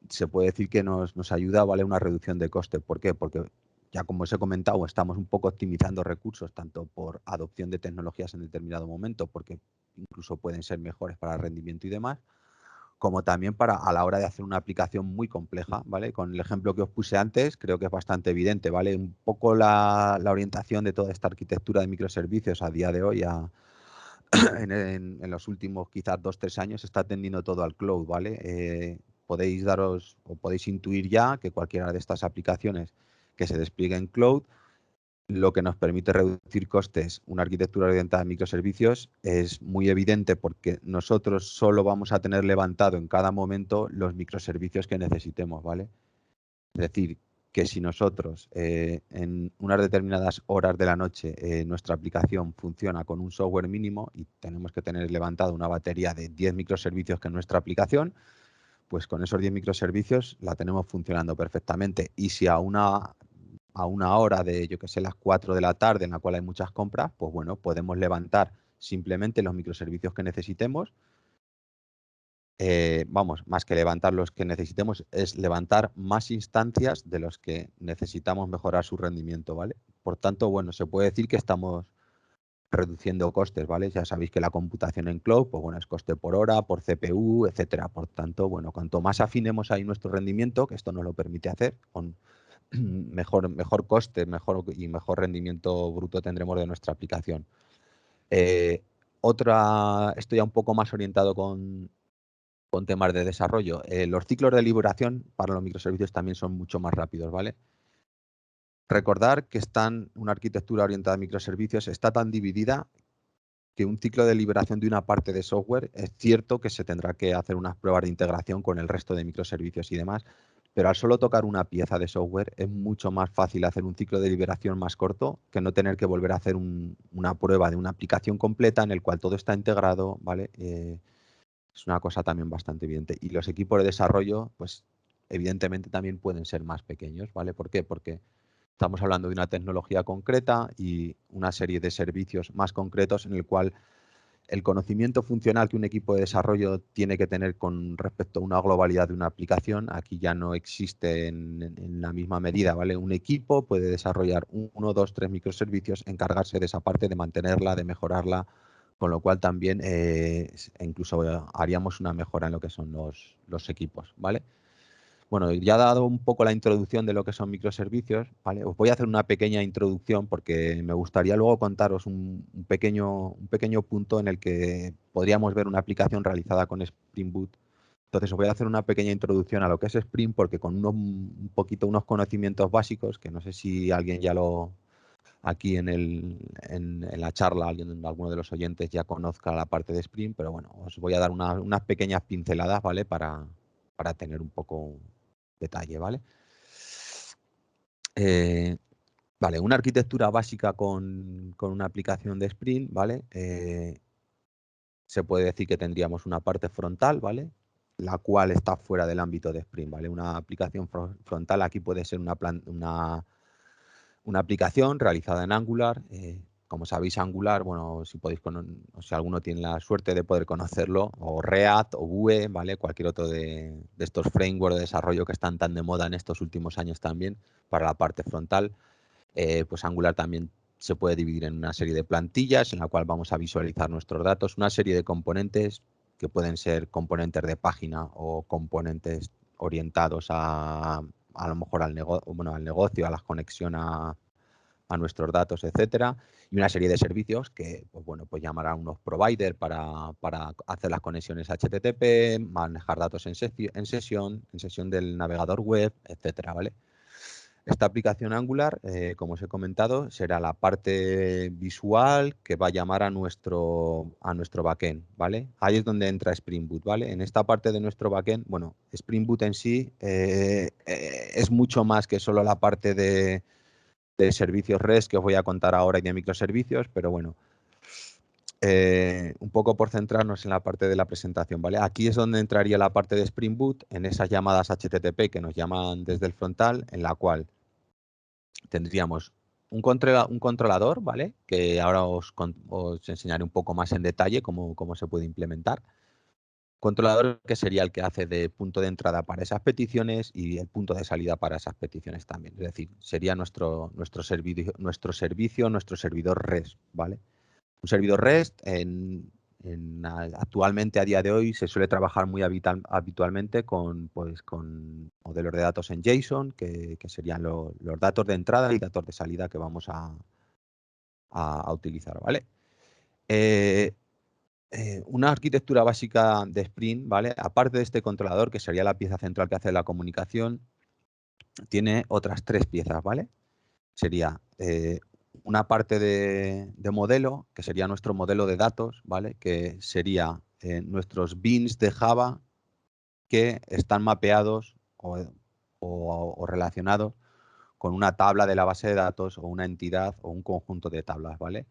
se puede decir que nos ayuda, ¿vale? Una reducción de coste. ¿Por qué? Porque ya como os he comentado, estamos un poco optimizando recursos, tanto por adopción de tecnologías en determinado momento, porque incluso pueden ser mejores para rendimiento y demás, como también para a la hora de hacer una aplicación muy compleja, ¿vale? Con el ejemplo que os puse antes, creo que es bastante evidente, ¿vale? Un poco la orientación de toda esta arquitectura de microservicios a día de hoy, en los últimos quizás 2-3 años, está tendiendo todo al cloud, ¿vale? Podéis daros o podéis intuir ya que cualquiera de estas aplicaciones que se despliegue en cloud, lo que nos permite reducir costes, una arquitectura orientada a microservicios, es muy evidente porque nosotros solo vamos a tener levantado en cada momento los microservicios que necesitemos, ¿vale? Es decir, que si nosotros en unas determinadas horas de la noche nuestra aplicación funciona con un software mínimo y tenemos que tener levantado una batería de 10 microservicios que es nuestra aplicación, pues con esos 10 microservicios la tenemos funcionando perfectamente. Y si a una hora de, yo que sé, las 4 de la tarde en la cual hay muchas compras, pues bueno, podemos levantar simplemente los microservicios que necesitemos. Vamos, más que levantar los que necesitemos, es levantar más instancias de los que necesitamos mejorar su rendimiento, ¿vale? Por tanto, bueno, se puede decir que estamos reduciendo costes, ¿vale? Ya sabéis que la computación en cloud, pues bueno, es coste por hora, por CPU, etcétera. Por tanto, bueno, cuanto más afinemos ahí nuestro rendimiento, que esto nos lo permite hacer, con mejor coste, mejor rendimiento bruto tendremos de nuestra aplicación. Esto ya un poco más orientado con temas de desarrollo. Los ciclos de liberación para los microservicios también son mucho más rápidos, ¿vale? Recordar que una arquitectura orientada a microservicios está tan dividida que un ciclo de liberación de una parte de software es cierto que se tendrá que hacer unas pruebas de integración con el resto de microservicios y demás, pero al solo tocar una pieza de software es mucho más fácil hacer un ciclo de liberación más corto que no tener que volver a hacer una prueba de una aplicación completa en el cual todo está integrado, ¿vale? Es una cosa también bastante evidente. Y los equipos de desarrollo, pues evidentemente también pueden ser más pequeños, ¿vale? ¿Por qué? Porque estamos hablando de una tecnología concreta y una serie de servicios más concretos en el cual el conocimiento funcional que un equipo de desarrollo tiene que tener con respecto a una globalidad de una aplicación, aquí ya no existe en la misma medida, ¿vale? Un equipo puede desarrollar 1, 2, 3 microservicios, encargarse de esa parte, de mantenerla, de mejorarla, con lo cual también incluso haríamos una mejora en lo que son los equipos, ¿vale? Bueno, ya he dado un poco la introducción de lo que son microservicios, ¿vale? Os voy a hacer una pequeña introducción porque me gustaría luego contaros un pequeño punto en el que podríamos ver una aplicación realizada con Spring Boot. Entonces os voy a hacer una pequeña introducción a lo que es Spring porque con unos conocimientos básicos, que no sé si alguien ya aquí en la charla, alguno de los oyentes ya conozca la parte de Spring, pero bueno, os voy a dar unas pequeñas pinceladas, ¿vale? Para tener un poco detalle, ¿vale? Vale, una arquitectura básica con una aplicación de Spring, ¿vale? Se puede decir que tendríamos una parte frontal, ¿vale? La cual está fuera del ámbito de Spring, ¿vale? Una aplicación frontal aquí puede ser una aplicación realizada en Angular. Como sabéis, Angular, bueno, si alguno tiene la suerte de poder conocerlo, o React o Vue, ¿vale? Cualquier otro de estos frameworks de desarrollo que están tan de moda en estos últimos años también para la parte frontal, pues Angular también se puede dividir en una serie de plantillas en la cual vamos a visualizar nuestros datos, una serie de componentes que pueden ser componentes de página o componentes orientados a lo mejor al negocio, a la conexión a nuestros datos, etcétera, y una serie de servicios que, pues bueno, pues llamar a unos providers para hacer las conexiones HTTP, manejar datos en sesión del navegador web, etcétera, ¿vale? Esta aplicación Angular, como os he comentado, será la parte visual que va a llamar a nuestro backend, ¿vale? Ahí es donde entra Spring Boot, ¿vale? En esta parte de nuestro backend, bueno, Spring Boot en sí es mucho más que solo la parte de servicios REST que os voy a contar ahora y de microservicios, pero bueno, un poco por centrarnos en la parte de la presentación, ¿vale? Aquí es donde entraría la parte de Spring Boot, en esas llamadas HTTP que nos llaman desde el frontal, en la cual tendríamos un controlador, ¿vale? Que ahora os enseñaré un poco más en detalle cómo se puede implementar. Controlador que sería el que hace de punto de entrada para esas peticiones y el punto de salida para esas peticiones también. Es decir, sería nuestro servidor REST, ¿vale? Un servidor REST actualmente a día de hoy se suele trabajar muy habitualmente con modelos de datos en JSON, que serían los datos de entrada y datos de salida que vamos a utilizar, ¿vale? Una arquitectura básica de Spring, ¿vale? Aparte de este controlador, que sería la pieza central que hace la comunicación, tiene otras 3 piezas, ¿vale? Sería una parte de modelo, que sería nuestro modelo de datos, ¿vale? Que sería nuestros beans de Java que están mapeados o relacionados con una tabla de la base de datos o una entidad o un conjunto de tablas, ¿vale?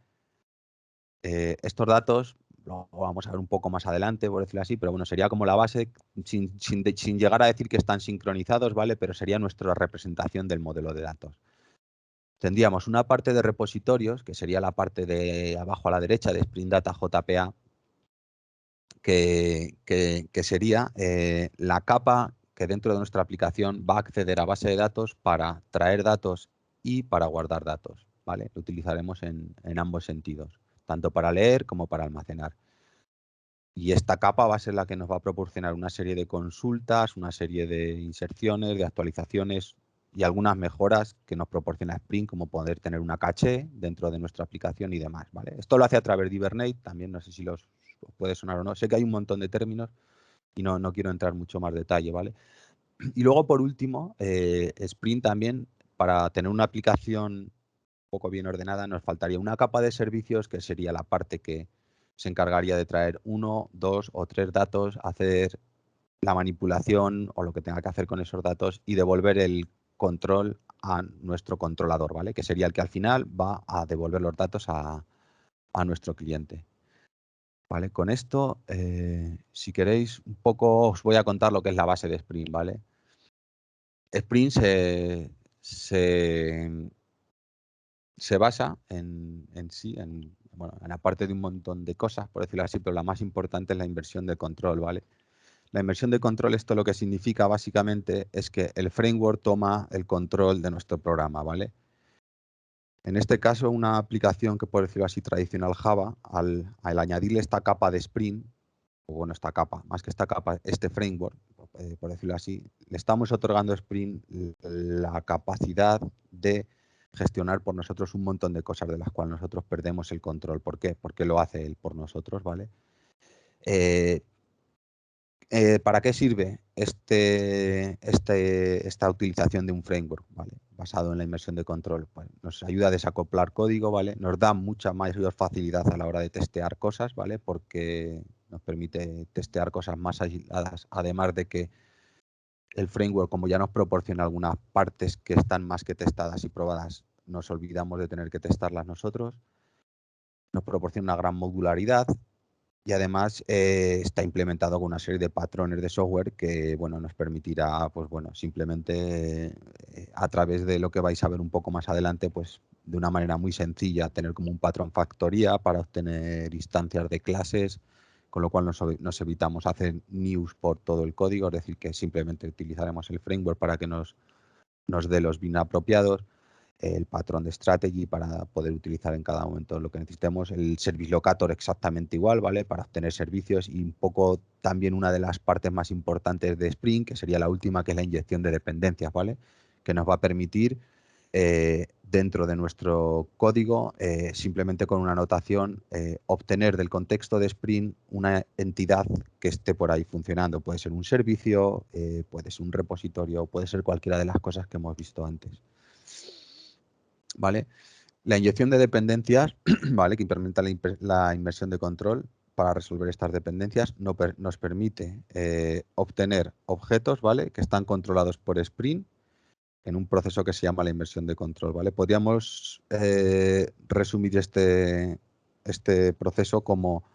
Estos datos lo vamos a ver un poco más adelante, por decirlo así, pero bueno, sería como la base, sin llegar a decir que están sincronizados, ¿vale? Pero sería nuestra representación del modelo de datos. Tendríamos una parte de repositorios, que sería la parte de abajo a la derecha de Spring Data JPA, que sería la capa que dentro de nuestra aplicación va a acceder a base de datos para traer datos y para guardar datos, ¿vale? Lo utilizaremos en ambos sentidos, tanto para leer como para almacenar. Y esta capa va a ser la que nos va a proporcionar una serie de consultas, una serie de inserciones, de actualizaciones y algunas mejoras que nos proporciona Spring, como poder tener una caché dentro de nuestra aplicación y demás, ¿vale? Esto lo hace a través de Hibernate, también no sé si os puede sonar o no. Sé que hay un montón de términos y no quiero entrar mucho más detalle, ¿vale? Y luego, por último, Spring también, para tener una aplicación un poco bien ordenada, nos faltaría una capa de servicios, que sería la parte que se encargaría de traer 1, 2 o 3 datos, hacer la manipulación o lo que tenga que hacer con esos datos y devolver el control a nuestro controlador, ¿vale? Que sería el que al final va a devolver los datos a nuestro cliente. ¿Vale? Con esto, si queréis, un poco os voy a contar lo que es la base de Spring, ¿vale? Spring se basa en la parte de un montón de cosas, por decirlo así, pero la más importante es la inversión de control, ¿vale? La inversión de control, esto lo que significa básicamente es que el framework toma el control de nuestro programa, ¿vale? En este caso, una aplicación que, por decirlo así, tradicional Java, al añadirle esta capa de Spring, o bueno, esta capa, más que esta capa, este framework, por decirlo así, le estamos otorgando a Spring la capacidad de gestionar por nosotros un montón de cosas de las cuales nosotros perdemos el control. ¿Por qué? Porque lo hace él por nosotros, ¿vale? ¿Para qué sirve esta utilización de un framework, ¿vale? Basado en la inmersión de control? Pues nos ayuda a desacoplar código, ¿vale? Nos da mucha mayor facilidad a la hora de testear cosas, ¿vale? Porque nos permite testear cosas más aisladas, además de que el framework, como ya nos proporciona algunas partes que están más que testadas y probadas, nos olvidamos de tener que testarlas nosotros. Nos proporciona una gran modularidad. Y además está implementado con una serie de patrones de software que bueno, nos permitirá pues, bueno, simplemente a través de lo que vais a ver un poco más adelante, pues de una manera muy sencilla, tener como un patrón factoría para obtener instancias de clases, con lo cual nos evitamos hacer news por todo el código, es decir, que simplemente utilizaremos el framework para que nos dé los bin apropiados, el patrón de strategy para poder utilizar en cada momento lo que necesitemos, el service locator exactamente igual, ¿vale? Para obtener servicios y un poco también una de las partes más importantes de Spring, que sería la última, que es la inyección de dependencias, ¿vale? Que nos va a permitir dentro de nuestro código, simplemente con una anotación, obtener del contexto de Spring una entidad que esté por ahí funcionando. Puede ser un servicio, puede ser un repositorio, puede ser cualquiera de las cosas que hemos visto antes. ¿vale? La inyección de dependencias, ¿vale? Que implementa la inversión de control para resolver estas dependencias nos permite obtener objetos, ¿vale? Que están controlados por Spring en un proceso que se llama la inversión de control, ¿vale? Podríamos resumir este proceso como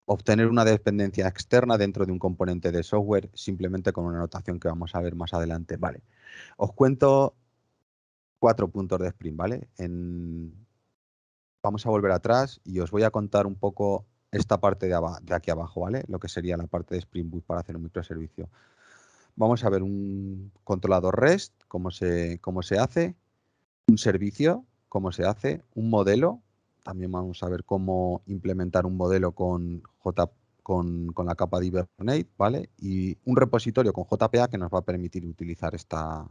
obtener una dependencia externa dentro de un componente de software simplemente con una notación que vamos a ver más adelante, ¿vale? Os cuento 4 puntos de Spring, ¿vale? Vamos a volver atrás y os voy a contar un poco esta parte de aquí abajo, ¿vale? Lo que sería la parte de Spring Boot para hacer un microservicio. Vamos a ver un controlador REST, cómo se hace, un servicio, cómo se hace, un modelo, también vamos a ver cómo implementar un modelo con la capa de Hibernate, ¿vale? Y un repositorio con JPA que nos va a permitir utilizar estos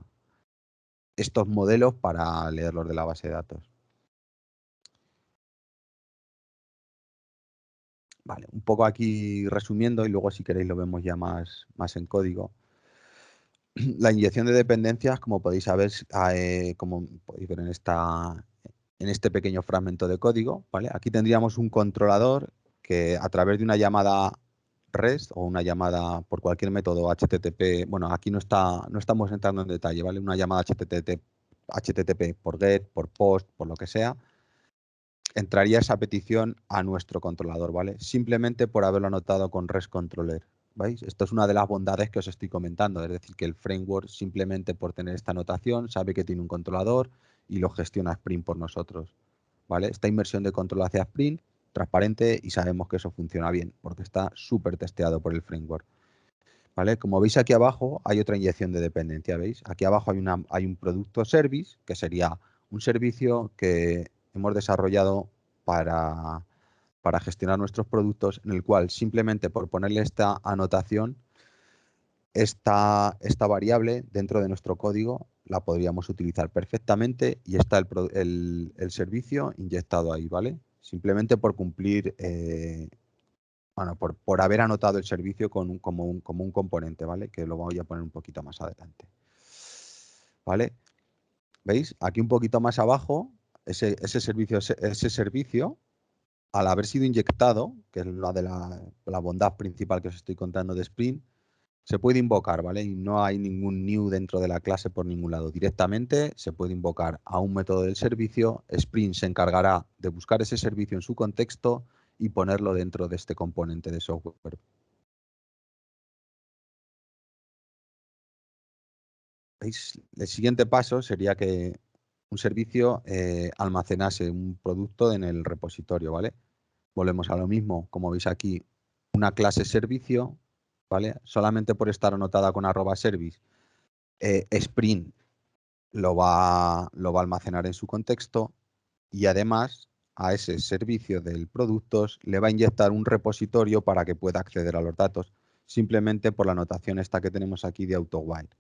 modelos para leerlos de la base de datos. Vale, un poco aquí resumiendo y luego si queréis lo vemos ya más en código. La inyección de dependencias, como podéis saber, como podéis ver en este pequeño fragmento de código, ¿vale? Aquí tendríamos un controlador que a través de una llamada REST o una llamada por cualquier método HTTP, bueno, aquí no estamos entrando en detalle, ¿vale? Una llamada HTTP por GET, por POST, por lo que sea, entraría esa petición a nuestro controlador, ¿vale? Simplemente por haberlo anotado con REST Controller, ¿veis? Esto es una de las bondades que os estoy comentando, es decir, que el framework simplemente por tener esta anotación sabe que tiene un controlador y lo gestiona Spring por nosotros, ¿vale? Esta inversión de control hacia Spring, transparente y sabemos que eso funciona bien porque está súper testeado por el framework, ¿vale? Como veis aquí abajo hay otra inyección de dependencia, ¿veis? Aquí abajo hay un producto service que sería un servicio que hemos desarrollado para gestionar nuestros productos, en el cual simplemente por ponerle esta anotación, esta variable dentro de nuestro código la podríamos utilizar perfectamente y está el servicio inyectado ahí, ¿vale? Simplemente por cumplir, bueno, por haber anotado el servicio como un componente, ¿vale? Que lo voy a poner un poquito más adelante, ¿vale? ¿Veis? Aquí un poquito más abajo, ese servicio, al haber sido inyectado, que es la bondad principal que os estoy contando de Spring, se puede invocar, ¿vale? Y no hay ningún new dentro de la clase por ningún lado. Directamente se puede invocar a un método del servicio. Spring se encargará de buscar ese servicio en su contexto y ponerlo dentro de este componente de software. ¿Veis? El siguiente paso sería que un servicio almacenase un producto en el repositorio, ¿vale? Volvemos a lo mismo, como veis aquí, una clase servicio, ¿vale? Solamente por estar anotada con @service, Spring lo va a almacenar en su contexto y además a ese servicio del productos le va a inyectar un repositorio para que pueda acceder a los datos, simplemente por la anotación esta que tenemos aquí de AutoWire.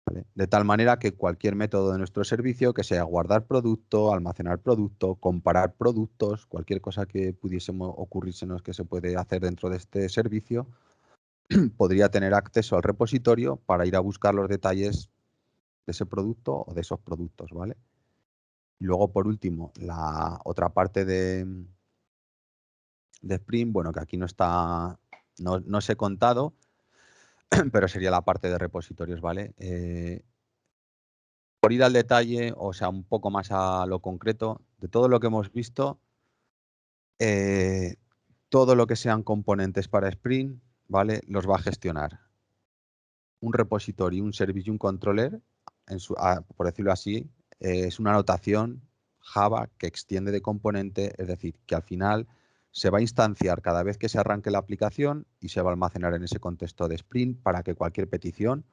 ¿Vale? De tal manera que cualquier método de nuestro servicio, que sea guardar producto, almacenar producto, comparar productos, cualquier cosa que pudiésemos ocurrírsenos que se puede hacer dentro de este servicio, podría tener acceso al repositorio para ir a buscar los detalles de ese producto o de esos productos, ¿vale? Y luego, por último, la otra parte de Spring, bueno, que aquí no os he contado, pero sería la parte de repositorios, ¿vale? Por ir al detalle, o sea, un poco más a lo concreto, de todo lo que hemos visto, todo lo que sean componentes para Spring, ¿vale? Los va a gestionar un repositorio, un service y un controller, por decirlo así, es una anotación Java que extiende de componente, es decir, que al final se va a instanciar cada vez que se arranque la aplicación y se va a almacenar en ese contexto de Spring para que cualquier petición,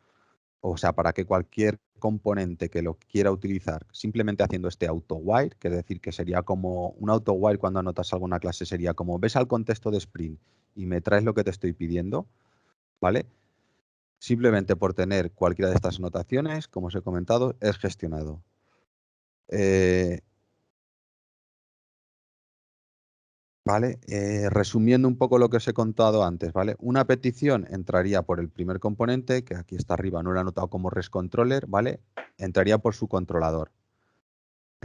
o sea, para que cualquier componente que lo quiera utilizar, simplemente haciendo este AutoWire, que es decir, que sería como un AutoWire cuando anotas alguna clase, sería como ves al contexto de Spring y me traes lo que te estoy pidiendo, ¿vale? Simplemente por tener cualquiera de estas anotaciones, como os he comentado, es gestionado. ¿Vale? Resumiendo un poco lo que os he contado antes, ¿vale? Una petición entraría por el primer componente, que aquí está arriba, no lo he anotado como REST Controller, ¿vale? Entraría por su controlador.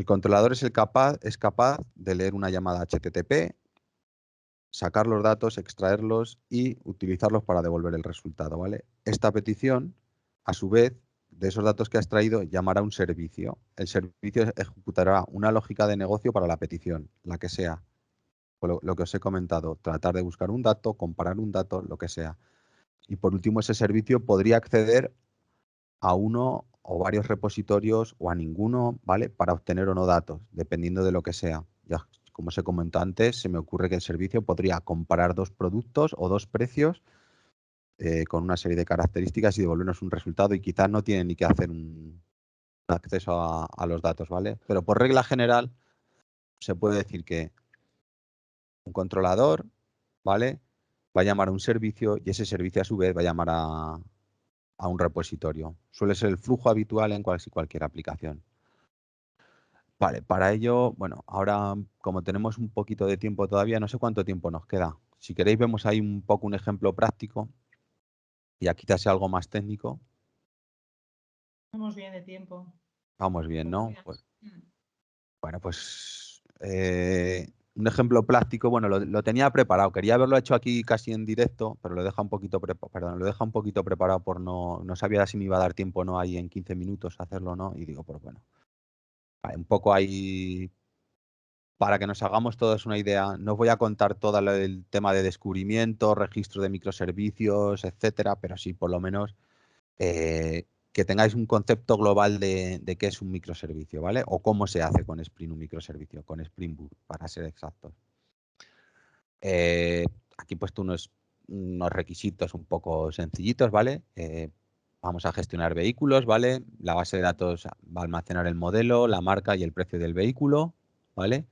El controlador es capaz de leer una llamada HTTP, sacar los datos, extraerlos y utilizarlos para devolver el resultado, ¿vale? Esta petición, a su vez, de esos datos que ha extraído, llamará a un servicio. El servicio ejecutará una lógica de negocio para la petición, la que sea. Lo que os he comentado, tratar de buscar un dato, comparar un dato, lo que sea. Y por último, ese servicio podría acceder a uno o varios repositorios o a ninguno, ¿vale? Para obtener o no datos, dependiendo de lo que sea. Ya, como os he comentado antes, se me ocurre que el servicio podría comparar dos productos o dos precios con una serie de características y devolvernos un resultado y quizás no tiene ni que hacer un acceso a los datos, ¿vale? Pero por regla general se puede decir que un controlador, ¿vale? Va a llamar a un servicio y ese servicio a su vez va a llamar a un repositorio. Suele ser el flujo habitual en cualquier aplicación. Vale, para ello, bueno, ahora como tenemos un poquito de tiempo todavía, no sé cuánto tiempo nos queda. Si queréis vemos ahí un poco un ejemplo práctico y aquí quizás sea algo más técnico. Vamos bien de tiempo. Vamos bien, ¿no? Pues, Mm. bueno, pues un ejemplo práctico, bueno, lo tenía preparado. Quería haberlo hecho aquí casi en directo, pero lo deja un poquito preparado por no sabía si me iba a dar tiempo o no ahí en 15 minutos hacerlo o no. Y digo, pues bueno, un poco ahí para que nos hagamos todos una idea. No os voy a contar todo el tema de descubrimiento, registro de microservicios, etcétera, pero sí por lo menos que tengáis un concepto global de qué es un microservicio, ¿vale? O cómo se hace con Spring un microservicio, con Spring Boot, para ser exactos. Aquí he puesto unos requisitos un poco sencillitos, ¿vale? Vamos a gestionar vehículos, ¿vale? La base de datos va a almacenar el modelo, la marca y el precio del vehículo, ¿vale?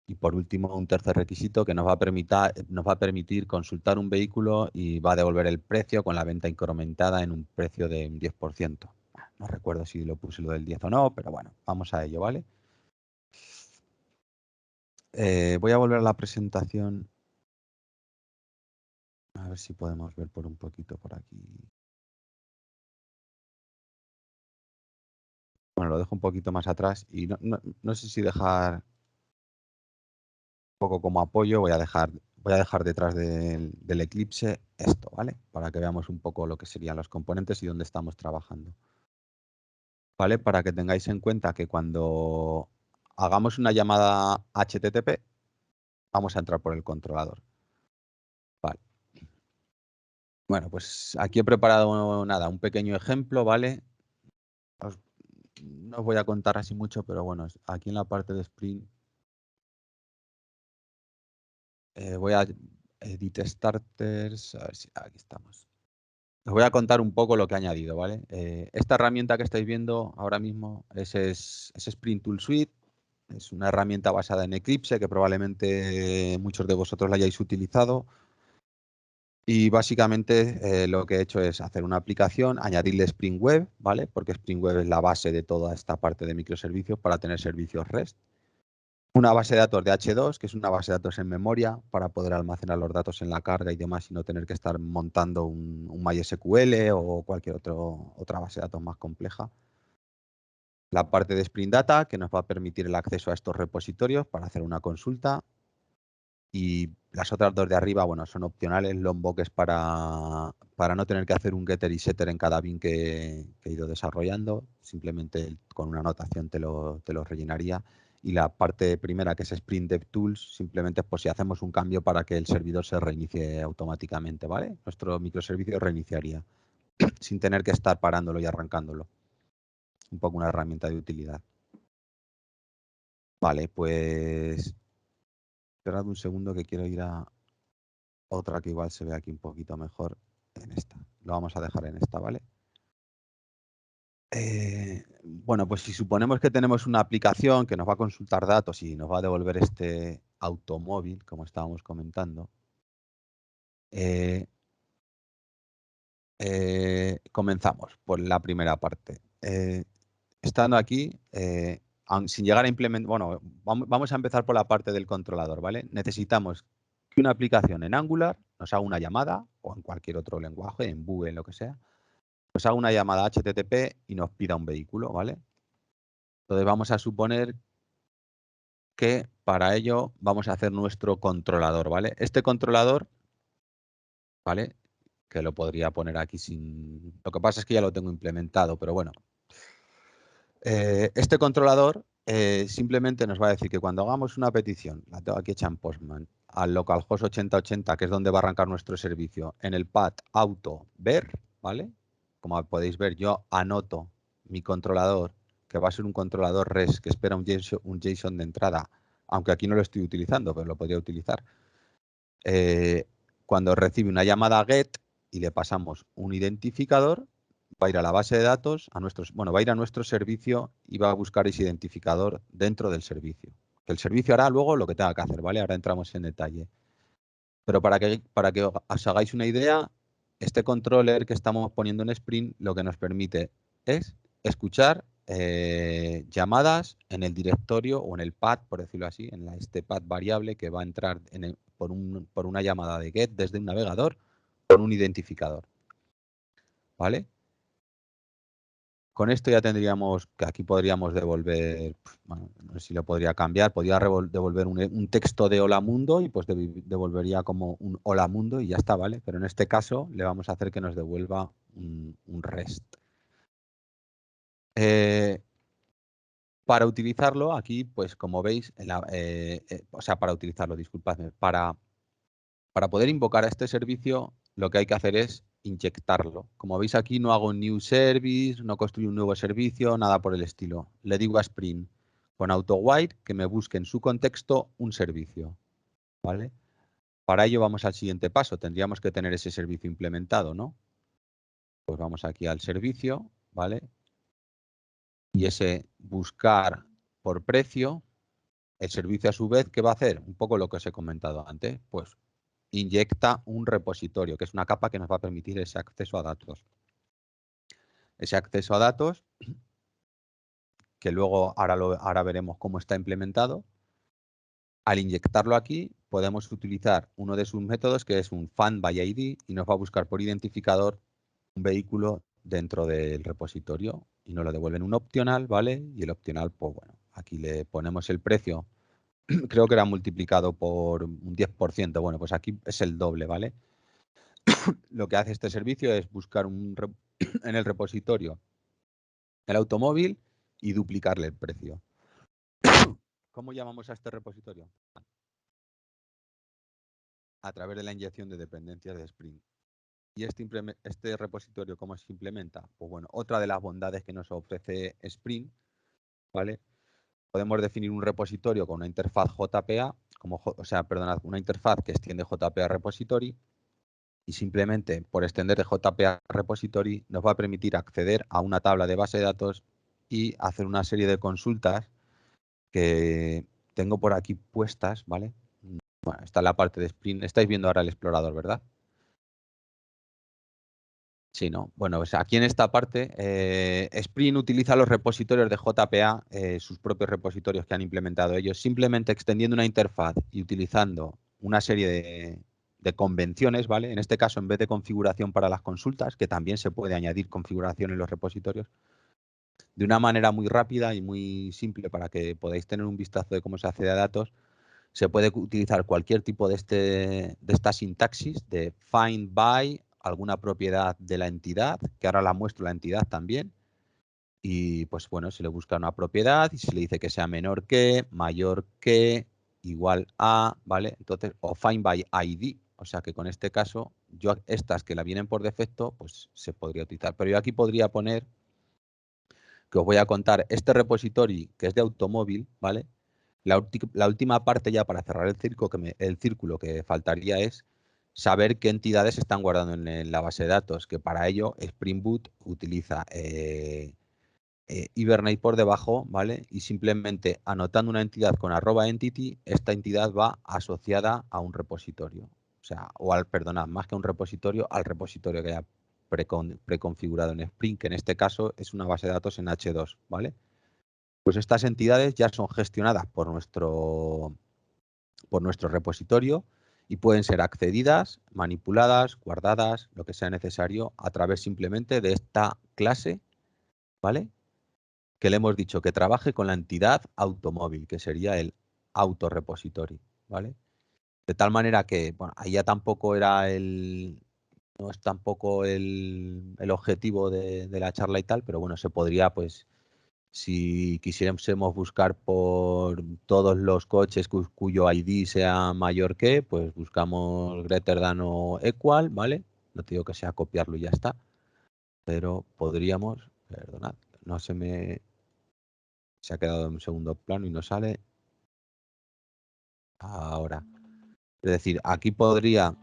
Y por último, un tercer requisito que nos va a permitir consultar un vehículo y va a devolver el precio con la venta incrementada en un precio de un 10%. No recuerdo si lo puse lo del 10 o no, pero bueno, vamos a ello, ¿vale? Voy a volver a la presentación. A ver si podemos ver por un poquito por aquí. Bueno, lo dejo un poquito más atrás y no sé si dejar un poco como apoyo, voy a dejar detrás del Eclipse esto, ¿vale? Para que veamos un poco lo que serían los componentes y dónde estamos trabajando. ¿Vale? Para que tengáis en cuenta que cuando hagamos una llamada HTTP, vamos a entrar por el controlador. Vale. Bueno, pues aquí he preparado nada, un pequeño ejemplo, ¿vale? No os voy a contar así mucho, pero bueno, aquí en la parte de Spring voy a Edit Starters, a ver si aquí estamos. Os voy a contar un poco lo que he añadido, ¿vale? Esta herramienta que estáis viendo ahora mismo es Spring Tool Suite. Es una herramienta basada en Eclipse que probablemente muchos de vosotros la hayáis utilizado. Y básicamente lo que he hecho es hacer una aplicación, añadirle Spring Web, ¿vale? Porque Spring Web es la base de toda esta parte de microservicios para tener servicios REST. Una base de datos de H2, que es una base de datos en memoria para poder almacenar los datos en la carga y demás y no tener que estar montando un MySQL o cualquier otra base de datos más compleja. La parte de Spring Data, que nos va a permitir el acceso a estos repositorios para hacer una consulta. Y las otras dos de arriba, bueno, son opcionales. Lombok es para no tener que hacer un getter y setter en cada bin que he ido desarrollando. Simplemente con una anotación te lo rellenaría. Y la parte primera, que es Spring DevTools, simplemente es por si hacemos un cambio para que el servidor se reinicie automáticamente, ¿vale? Nuestro microservicio reiniciaría sin tener que estar parándolo y arrancándolo. Un poco una herramienta de utilidad. Vale, pues esperad un segundo que quiero ir a otra que igual se ve aquí un poquito mejor en esta. Lo vamos a dejar en esta, ¿vale? Bueno, pues si suponemos que tenemos una aplicación que nos va a consultar datos y nos va a devolver este automóvil, como estábamos comentando, comenzamos por la primera parte. Estando aquí, sin llegar a implementar, bueno, vamos a empezar por la parte del controlador, ¿vale? Necesitamos que una aplicación en Angular nos haga una llamada o en cualquier otro lenguaje, en Vue, en lo que sea, nos haga una llamada HTTP y nos pida un vehículo, ¿vale? Entonces vamos a suponer que para ello vamos a hacer nuestro controlador, ¿vale? Este controlador, ¿vale? Que lo podría poner aquí sin... Lo que pasa es que ya lo tengo implementado, pero bueno. Este controlador simplemente nos va a decir que cuando hagamos una petición, la tengo aquí hecha en Postman, al localhost 8080, que es donde va a arrancar nuestro servicio, en el pad auto ver, ¿vale? Como podéis ver, yo anoto mi controlador, que va a ser un controlador REST que espera un JSON de entrada, aunque aquí no lo estoy utilizando, pero lo podría utilizar. Cuando recibe una llamada GET y le pasamos un identificador, va a ir a la base de datos, va a ir a nuestro servicio y va a buscar ese identificador dentro del servicio. Que el servicio hará luego lo que tenga que hacer, ¿vale? Ahora entramos en detalle. Pero para que os hagáis una idea, este controller que estamos poniendo en Spring lo que nos permite es escuchar llamadas en el directorio o en el pad, por decirlo así, en este pad variable que va a entrar por una llamada de GET desde un navegador con un identificador. ¿Vale? Con esto ya tendríamos, que aquí podríamos devolver, bueno, no sé si lo podría cambiar, podría devolver un texto de hola mundo y pues devolvería como un hola mundo y ya está, ¿vale? Pero en este caso le vamos a hacer que nos devuelva un REST. Para utilizarlo aquí, pues como veis, para utilizarlo, disculpadme, para poder invocar a este servicio, lo que hay que hacer es inyectarlo. Como veis aquí, no hago un new service, no construyo un nuevo servicio, nada por el estilo. Le digo a Spring con AutoWire que me busque en su contexto un servicio. ¿Vale? Para ello vamos al siguiente paso. Tendríamos que tener ese servicio implementado, ¿no? Pues vamos aquí al servicio, ¿vale? Y ese buscar por precio, el servicio a su vez, ¿qué va a hacer? Un poco lo que os he comentado antes. Pues inyecta un repositorio, que es una capa que nos va a permitir ese acceso a datos. Ese acceso a datos, que luego ahora veremos cómo está implementado. Al inyectarlo aquí, podemos utilizar uno de sus métodos, que es un find by ID, y nos va a buscar por identificador un vehículo dentro del repositorio y nos lo devuelven un opcional, ¿vale? Y el opcional, pues bueno, aquí le ponemos el precio, creo que era multiplicado por un 10%, bueno, pues aquí es el doble, ¿vale? Lo que hace este servicio es buscar en el repositorio el automóvil y duplicarle el precio. ¿Cómo llamamos a este repositorio? A través de la inyección de dependencias de Spring. ¿Y este repositorio cómo se implementa? Pues bueno, otra de las bondades que nos ofrece Spring, ¿vale? Podemos definir un repositorio con una interfaz JPA, una interfaz que extiende JPA repository, y simplemente por extender de JPA repository nos va a permitir acceder a una tabla de base de datos y hacer una serie de consultas que tengo por aquí puestas, ¿vale? Bueno, está en la parte de Spring. Estáis viendo ahora el explorador, ¿verdad? Sí, ¿no? Bueno, pues aquí en esta parte, Spring utiliza los repositorios de JPA, sus propios repositorios que han implementado ellos, simplemente extendiendo una interfaz y utilizando una serie de convenciones, ¿vale? En este caso, en vez de configuración para las consultas, que también se puede añadir configuración en los repositorios, de una manera muy rápida y muy simple para que podáis tener un vistazo de cómo se accede a datos, se puede utilizar cualquier tipo de esta sintaxis de find by, alguna propiedad de la entidad, que ahora la muestro la entidad también, y pues bueno, se le busca una propiedad y se le dice que sea menor que, mayor que, igual a, ¿vale? Entonces, o find by ID, o sea que con este caso, yo estas que la vienen por defecto, pues se podría utilizar. Pero yo aquí podría poner que os voy a contar este repository que es de automóvil, ¿vale? La última parte ya para cerrar el círculo que faltaría es saber qué entidades están guardando en la base de datos, que para ello Spring Boot utiliza Hibernate por debajo, ¿vale? Y simplemente anotando una entidad con @entity, esta entidad va asociada a un repositorio. O sea, perdonad, más que a un repositorio, al repositorio que haya preconfigurado en Spring, que en este caso es una base de datos en H2, ¿vale? Pues estas entidades ya son gestionadas por nuestro repositorio y pueden ser accedidas, manipuladas, guardadas, lo que sea necesario a través simplemente de esta clase, ¿vale? Que le hemos dicho que trabaje con la entidad automóvil, que sería el autorrepository, ¿vale? De tal manera que, bueno, ahí ya tampoco era no es tampoco el objetivo de la charla y tal, pero bueno, se podría, pues, si quisiésemos buscar por todos los coches cuyo ID sea mayor que, pues buscamos greater than o equal, ¿vale? No te digo que sea copiarlo y ya está, pero podríamos, perdonad, se ha quedado en segundo plano y no sale. Ahora, es decir, aquí podría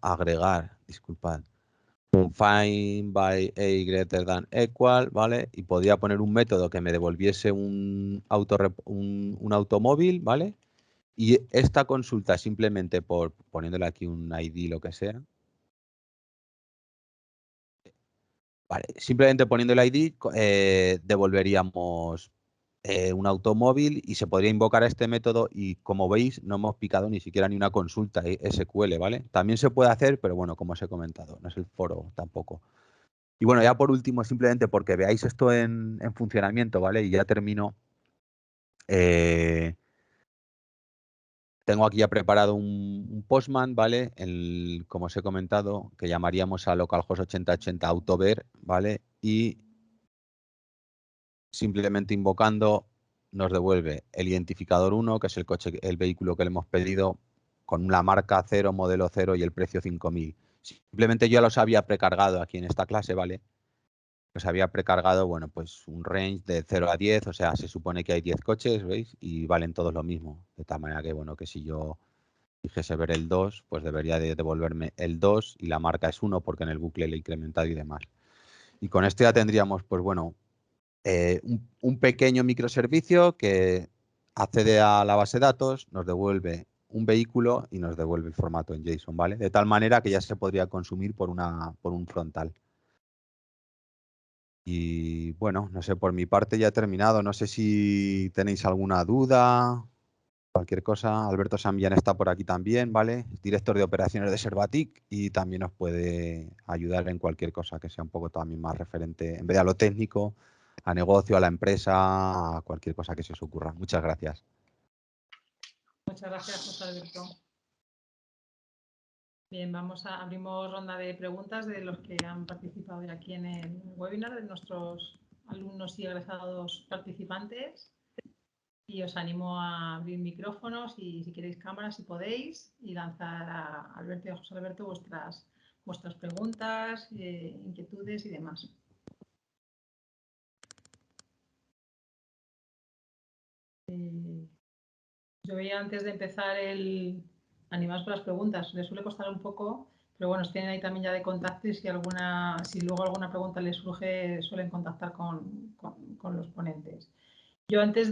agregar, disculpad, un find by a greater than equal, ¿vale? Y podría poner un método que me devolviese un automóvil, ¿vale? Y esta consulta simplemente por poniéndole aquí un ID, lo que sea. Vale, simplemente poniendo el ID devolveríamos un automóvil y se podría invocar este método y como veis no hemos picado ni siquiera ni una consulta SQL, ¿vale? También se puede hacer, pero bueno, como os he comentado, no es el foro tampoco. Y bueno, ya por último, simplemente porque veáis esto en funcionamiento, ¿vale? Y ya termino. Tengo aquí ya preparado un postman, ¿vale? Como os he comentado, que llamaríamos a localhost 8080 autover, ¿vale? Y simplemente invocando nos devuelve el identificador 1, que es el vehículo que le hemos pedido, con la marca 0, modelo 0 y el precio 5.000. Simplemente yo los había precargado aquí en esta clase, ¿vale? Pues había precargado, bueno, pues un range de 0 a 10, o sea, se supone que hay 10 coches, ¿veis? Y valen todos lo mismo. De tal manera que, bueno, que si yo dijese ver el 2, pues debería de devolverme el 2 y la marca es 1 porque en el bucle le he incrementado y demás. Y con esto ya tendríamos, pues bueno, un pequeño microservicio que accede a la base de datos, nos devuelve un vehículo y nos devuelve el formato en JSON, ¿vale? De tal manera que ya se podría consumir por un frontal. Y bueno, no sé, por mi parte ya he terminado. No sé si tenéis alguna duda, cualquier cosa. Alberto Sambian está por aquí también, ¿vale? Es director de operaciones de Servatic y también os puede ayudar en cualquier cosa que sea un poco también más referente, en vez de a lo técnico, a negocio, a la empresa, a cualquier cosa que se os ocurra. Muchas gracias. Muchas gracias, José Alberto. Bien, abrimos ronda de preguntas de los que han participado hoy aquí en el webinar, de nuestros alumnos y egresados participantes. Y os animo a abrir micrófonos y si queréis cámaras, si podéis, y lanzar a Alberto y a José Alberto vuestras preguntas, inquietudes y demás. Yo veía antes de empezar animaros con las preguntas. Les suele costar un poco, pero bueno, os tienen ahí también ya de contacto y si luego alguna pregunta les surge, suelen contactar con los ponentes. Yo antes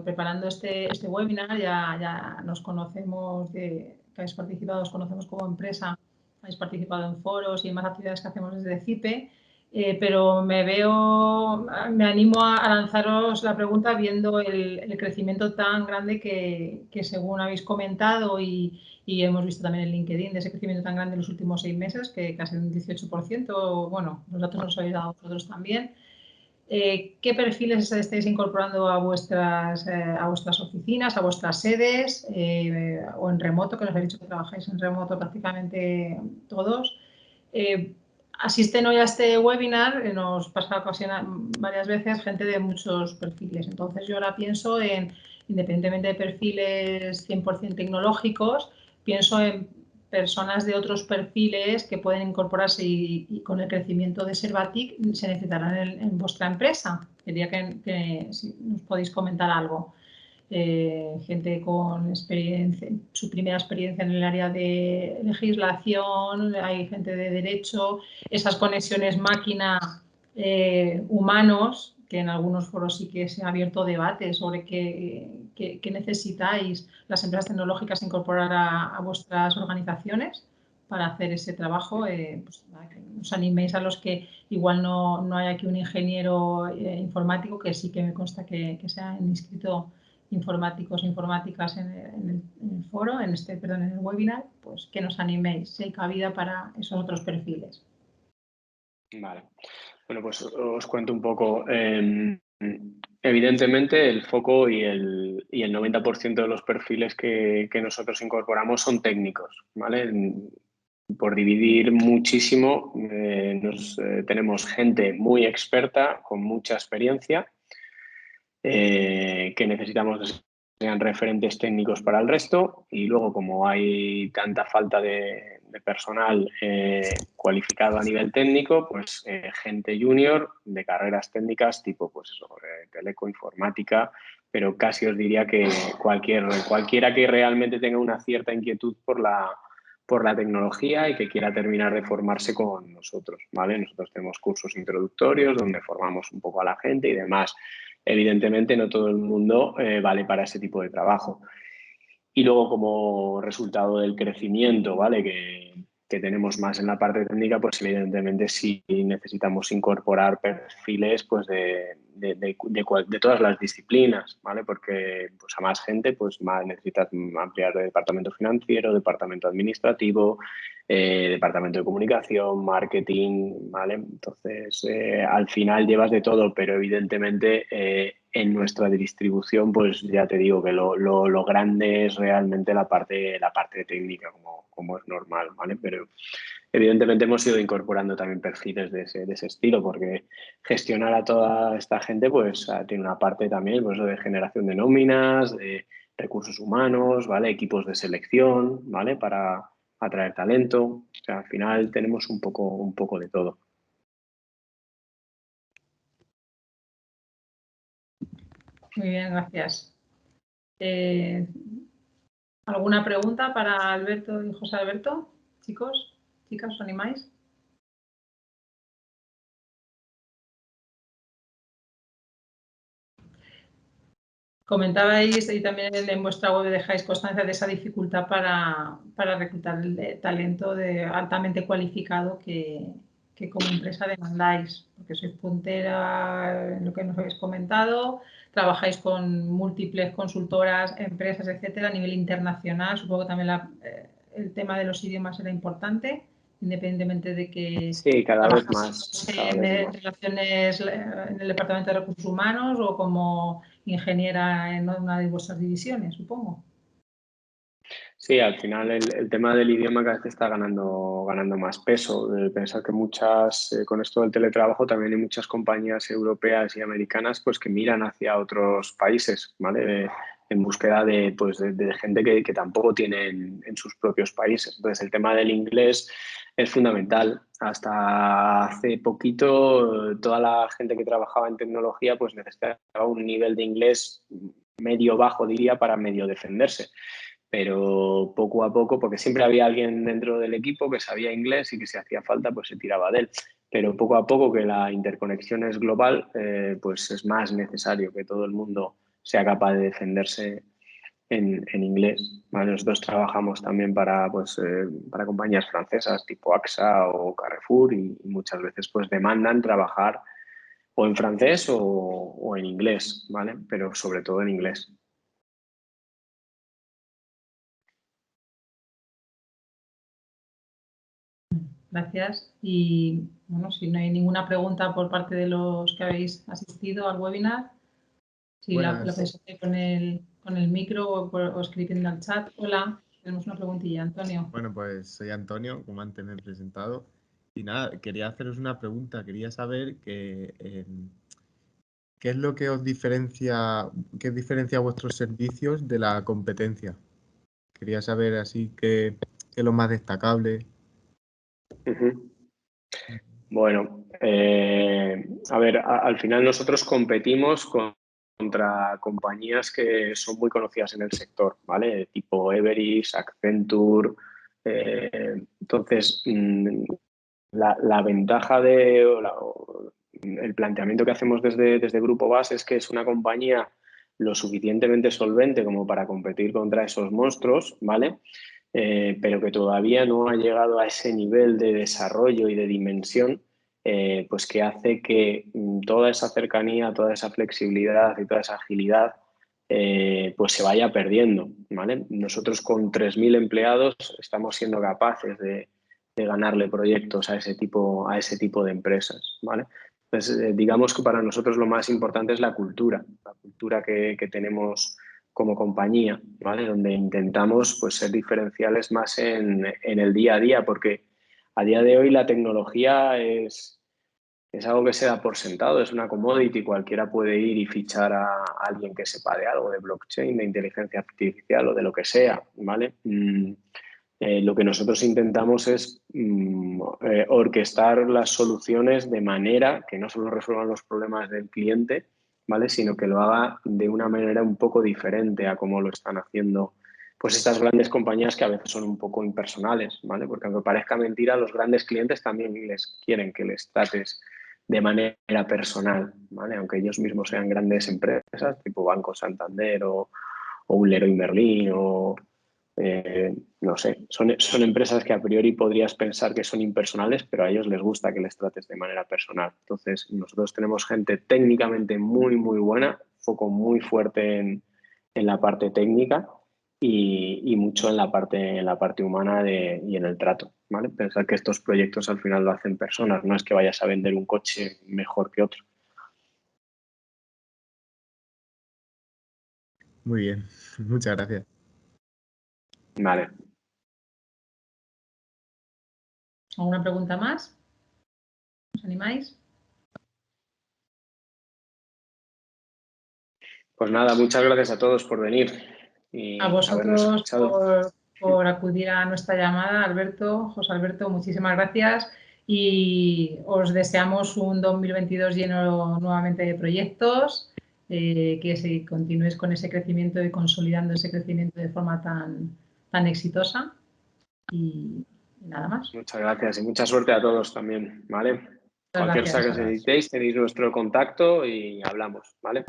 preparando este webinar ya nos conocemos, que habéis participado, os conocemos como empresa, habéis participado en foros y en más actividades que hacemos desde CIPE, pero me animo a lanzaros la pregunta viendo el crecimiento tan grande que según habéis comentado y hemos visto también en LinkedIn de ese crecimiento tan grande en los últimos 6 meses, que casi un 18%, bueno, los datos nos habéis dado vosotros también. ¿Qué perfiles estáis incorporando a vuestras oficinas, a vuestras sedes o en remoto, que nos habéis dicho que trabajáis en remoto prácticamente todos? Asisten hoy a este webinar, nos pasa varias veces gente de muchos perfiles. Entonces yo ahora pienso independientemente de perfiles 100% tecnológicos, pienso en personas de otros perfiles que pueden incorporarse y con el crecimiento de Servatic se necesitarán en vuestra empresa. Quería que si nos podéis comentar algo. Gente con experiencia, su primera experiencia en el área de legislación, hay gente de derecho, esas conexiones máquina-humanos, que en algunos foros sí que se ha abierto debate sobre qué necesitáis las empresas tecnológicas incorporar a vuestras organizaciones para hacer ese trabajo. Pues, que os animéis a los que igual no hay aquí un ingeniero informático, que sí que me consta que se han inscrito informáticos e informáticas en el foro, en el webinar, pues que nos animéis si hay cabida para esos otros perfiles. Vale. Bueno, pues os cuento un poco. Evidentemente, el foco y el 90% de los perfiles que nosotros incorporamos son técnicos, ¿vale? Por dividir muchísimo, tenemos gente muy experta, con mucha experiencia, que necesitamos que sean referentes técnicos para el resto, y luego, como hay tanta falta de personal cualificado a nivel técnico, pues gente junior de carreras técnicas tipo pues eso, teleco, informática, pero casi os diría que cualquiera que realmente tenga una cierta inquietud por la tecnología y que quiera terminar de formarse con nosotros, ¿vale? Nosotros tenemos cursos introductorios donde formamos un poco a la gente y demás. Evidentemente, no todo el mundo vale para ese tipo de trabajo. Y luego, como resultado del crecimiento, ¿vale? Que tenemos más en la parte técnica, pues evidentemente sí necesitamos incorporar perfiles pues de todas las disciplinas, ¿vale? Porque pues a más gente, pues más necesitas ampliar el departamento financiero, departamento administrativo, departamento de comunicación, marketing, ¿vale? Entonces, al final llevas de todo, pero evidentemente en nuestra distribución, pues ya te digo que lo grande es realmente la parte técnica, como es normal, ¿vale? Pero evidentemente hemos ido incorporando también perfiles de ese estilo, porque gestionar a toda esta gente, pues tiene una parte también pues, de generación de nóminas, de recursos humanos, ¿vale? Equipos de selección, ¿vale? Para atraer talento. O sea, al final tenemos un poco de todo. Muy bien, gracias. ¿Alguna pregunta para Alberto y José Alberto? Chicos, chicas, ¿os animáis? Comentabais y también en vuestra web dejáis constancia de esa dificultad para reclutar el talento altamente cualificado que como empresa demandáis, porque sois puntera en lo que nos habéis comentado, trabajáis con múltiples consultoras, empresas, etcétera, a nivel internacional. Supongo que también el tema de los idiomas era importante, independientemente de que Sí, cada vez más. en relaciones en el Departamento de Recursos Humanos o como ingeniera en una de vuestras divisiones, supongo. Sí, al final el tema del idioma cada vez está ganando más peso. Pensar que con esto del teletrabajo también hay muchas compañías europeas y americanas pues que miran hacia otros países, ¿vale? En búsqueda de gente que tampoco tienen en sus propios países. Entonces el tema del inglés es fundamental. Hasta hace poquito toda la gente que trabajaba en tecnología pues necesitaba un nivel de inglés medio bajo, diría, para medio defenderse. Pero poco a poco, porque siempre había alguien dentro del equipo que sabía inglés y que si hacía falta pues se tiraba de él. Pero poco a poco que la interconexión es global, pues es más necesario que todo el mundo sea capaz de defenderse en inglés, ¿vale? Nosotros trabajamos también para compañías francesas tipo AXA o Carrefour y muchas veces pues demandan trabajar o en francés o en inglés, ¿vale? Pero sobre todo en inglés. Gracias. Y bueno, si no hay ninguna pregunta por parte de los que habéis asistido al webinar, si la podéis hacer con el micro o escribiendo al chat. Hola, tenemos una preguntilla, Antonio. Bueno, pues soy Antonio, como antes me he presentado. Y nada, quería haceros una pregunta. Quería saber qué es lo que os diferencia, qué diferencia vuestros servicios de la competencia. Quería saber así qué es lo más destacable. Uh-huh. Bueno, a ver, al final nosotros competimos contra compañías que son muy conocidas en el sector, ¿vale? Tipo Everis, Accenture. Entonces, la ventaja el planteamiento que hacemos desde Grupo BAS es que es una compañía lo suficientemente solvente como para competir contra esos monstruos, ¿vale? Pero que todavía no ha llegado a ese nivel de desarrollo y de dimensión, pues que hace que toda esa cercanía, toda esa flexibilidad y toda esa agilidad pues se vaya perdiendo, ¿vale? Nosotros con 3.000 empleados estamos siendo capaces de ganarle proyectos a ese tipo de empresas, ¿vale? Entonces, digamos que para nosotros lo más importante es la cultura que tenemos como compañía, ¿vale? Donde intentamos pues, ser diferenciales más en el día a día, porque a día de hoy la tecnología es algo que se da por sentado, es una commodity, cualquiera puede ir y fichar a alguien que sepa de algo, de blockchain, de inteligencia artificial o de lo que sea, ¿vale? Lo que nosotros intentamos es orquestar las soluciones de manera que no solo resuelvan los problemas del cliente, ¿vale? Sino que lo haga de una manera un poco diferente a cómo lo están haciendo pues estas grandes compañías que a veces son un poco impersonales, ¿vale? Porque aunque parezca mentira, los grandes clientes también les quieren que les trates de manera personal, ¿vale? Aunque ellos mismos sean grandes empresas, tipo Banco Santander o un Leroy Merlin o no sé, son empresas que a priori podrías pensar que son impersonales, pero a ellos les gusta que les trates de manera personal. Entonces, nosotros tenemos gente técnicamente muy, muy buena, foco muy fuerte en la parte técnica y mucho en la parte humana y en el trato, ¿vale? Pensar que estos proyectos al final lo hacen personas, no es que vayas a vender un coche mejor que otro. Muy bien, muchas gracias. Vale. ¿Alguna pregunta más? ¿Os animáis? Pues nada, muchas gracias a todos por venir y A habernos vosotros escuchado. por acudir a nuestra llamada, Alberto, José Alberto, muchísimas gracias y os deseamos un 2022 lleno nuevamente de proyectos, que continuéis con ese crecimiento y consolidando ese crecimiento de forma tan exitosa y nada más. Muchas gracias y mucha suerte a todos también, ¿vale? Muchas Cualquier cosa que os gracias. necesitéis, tenéis nuestro contacto y hablamos, ¿vale?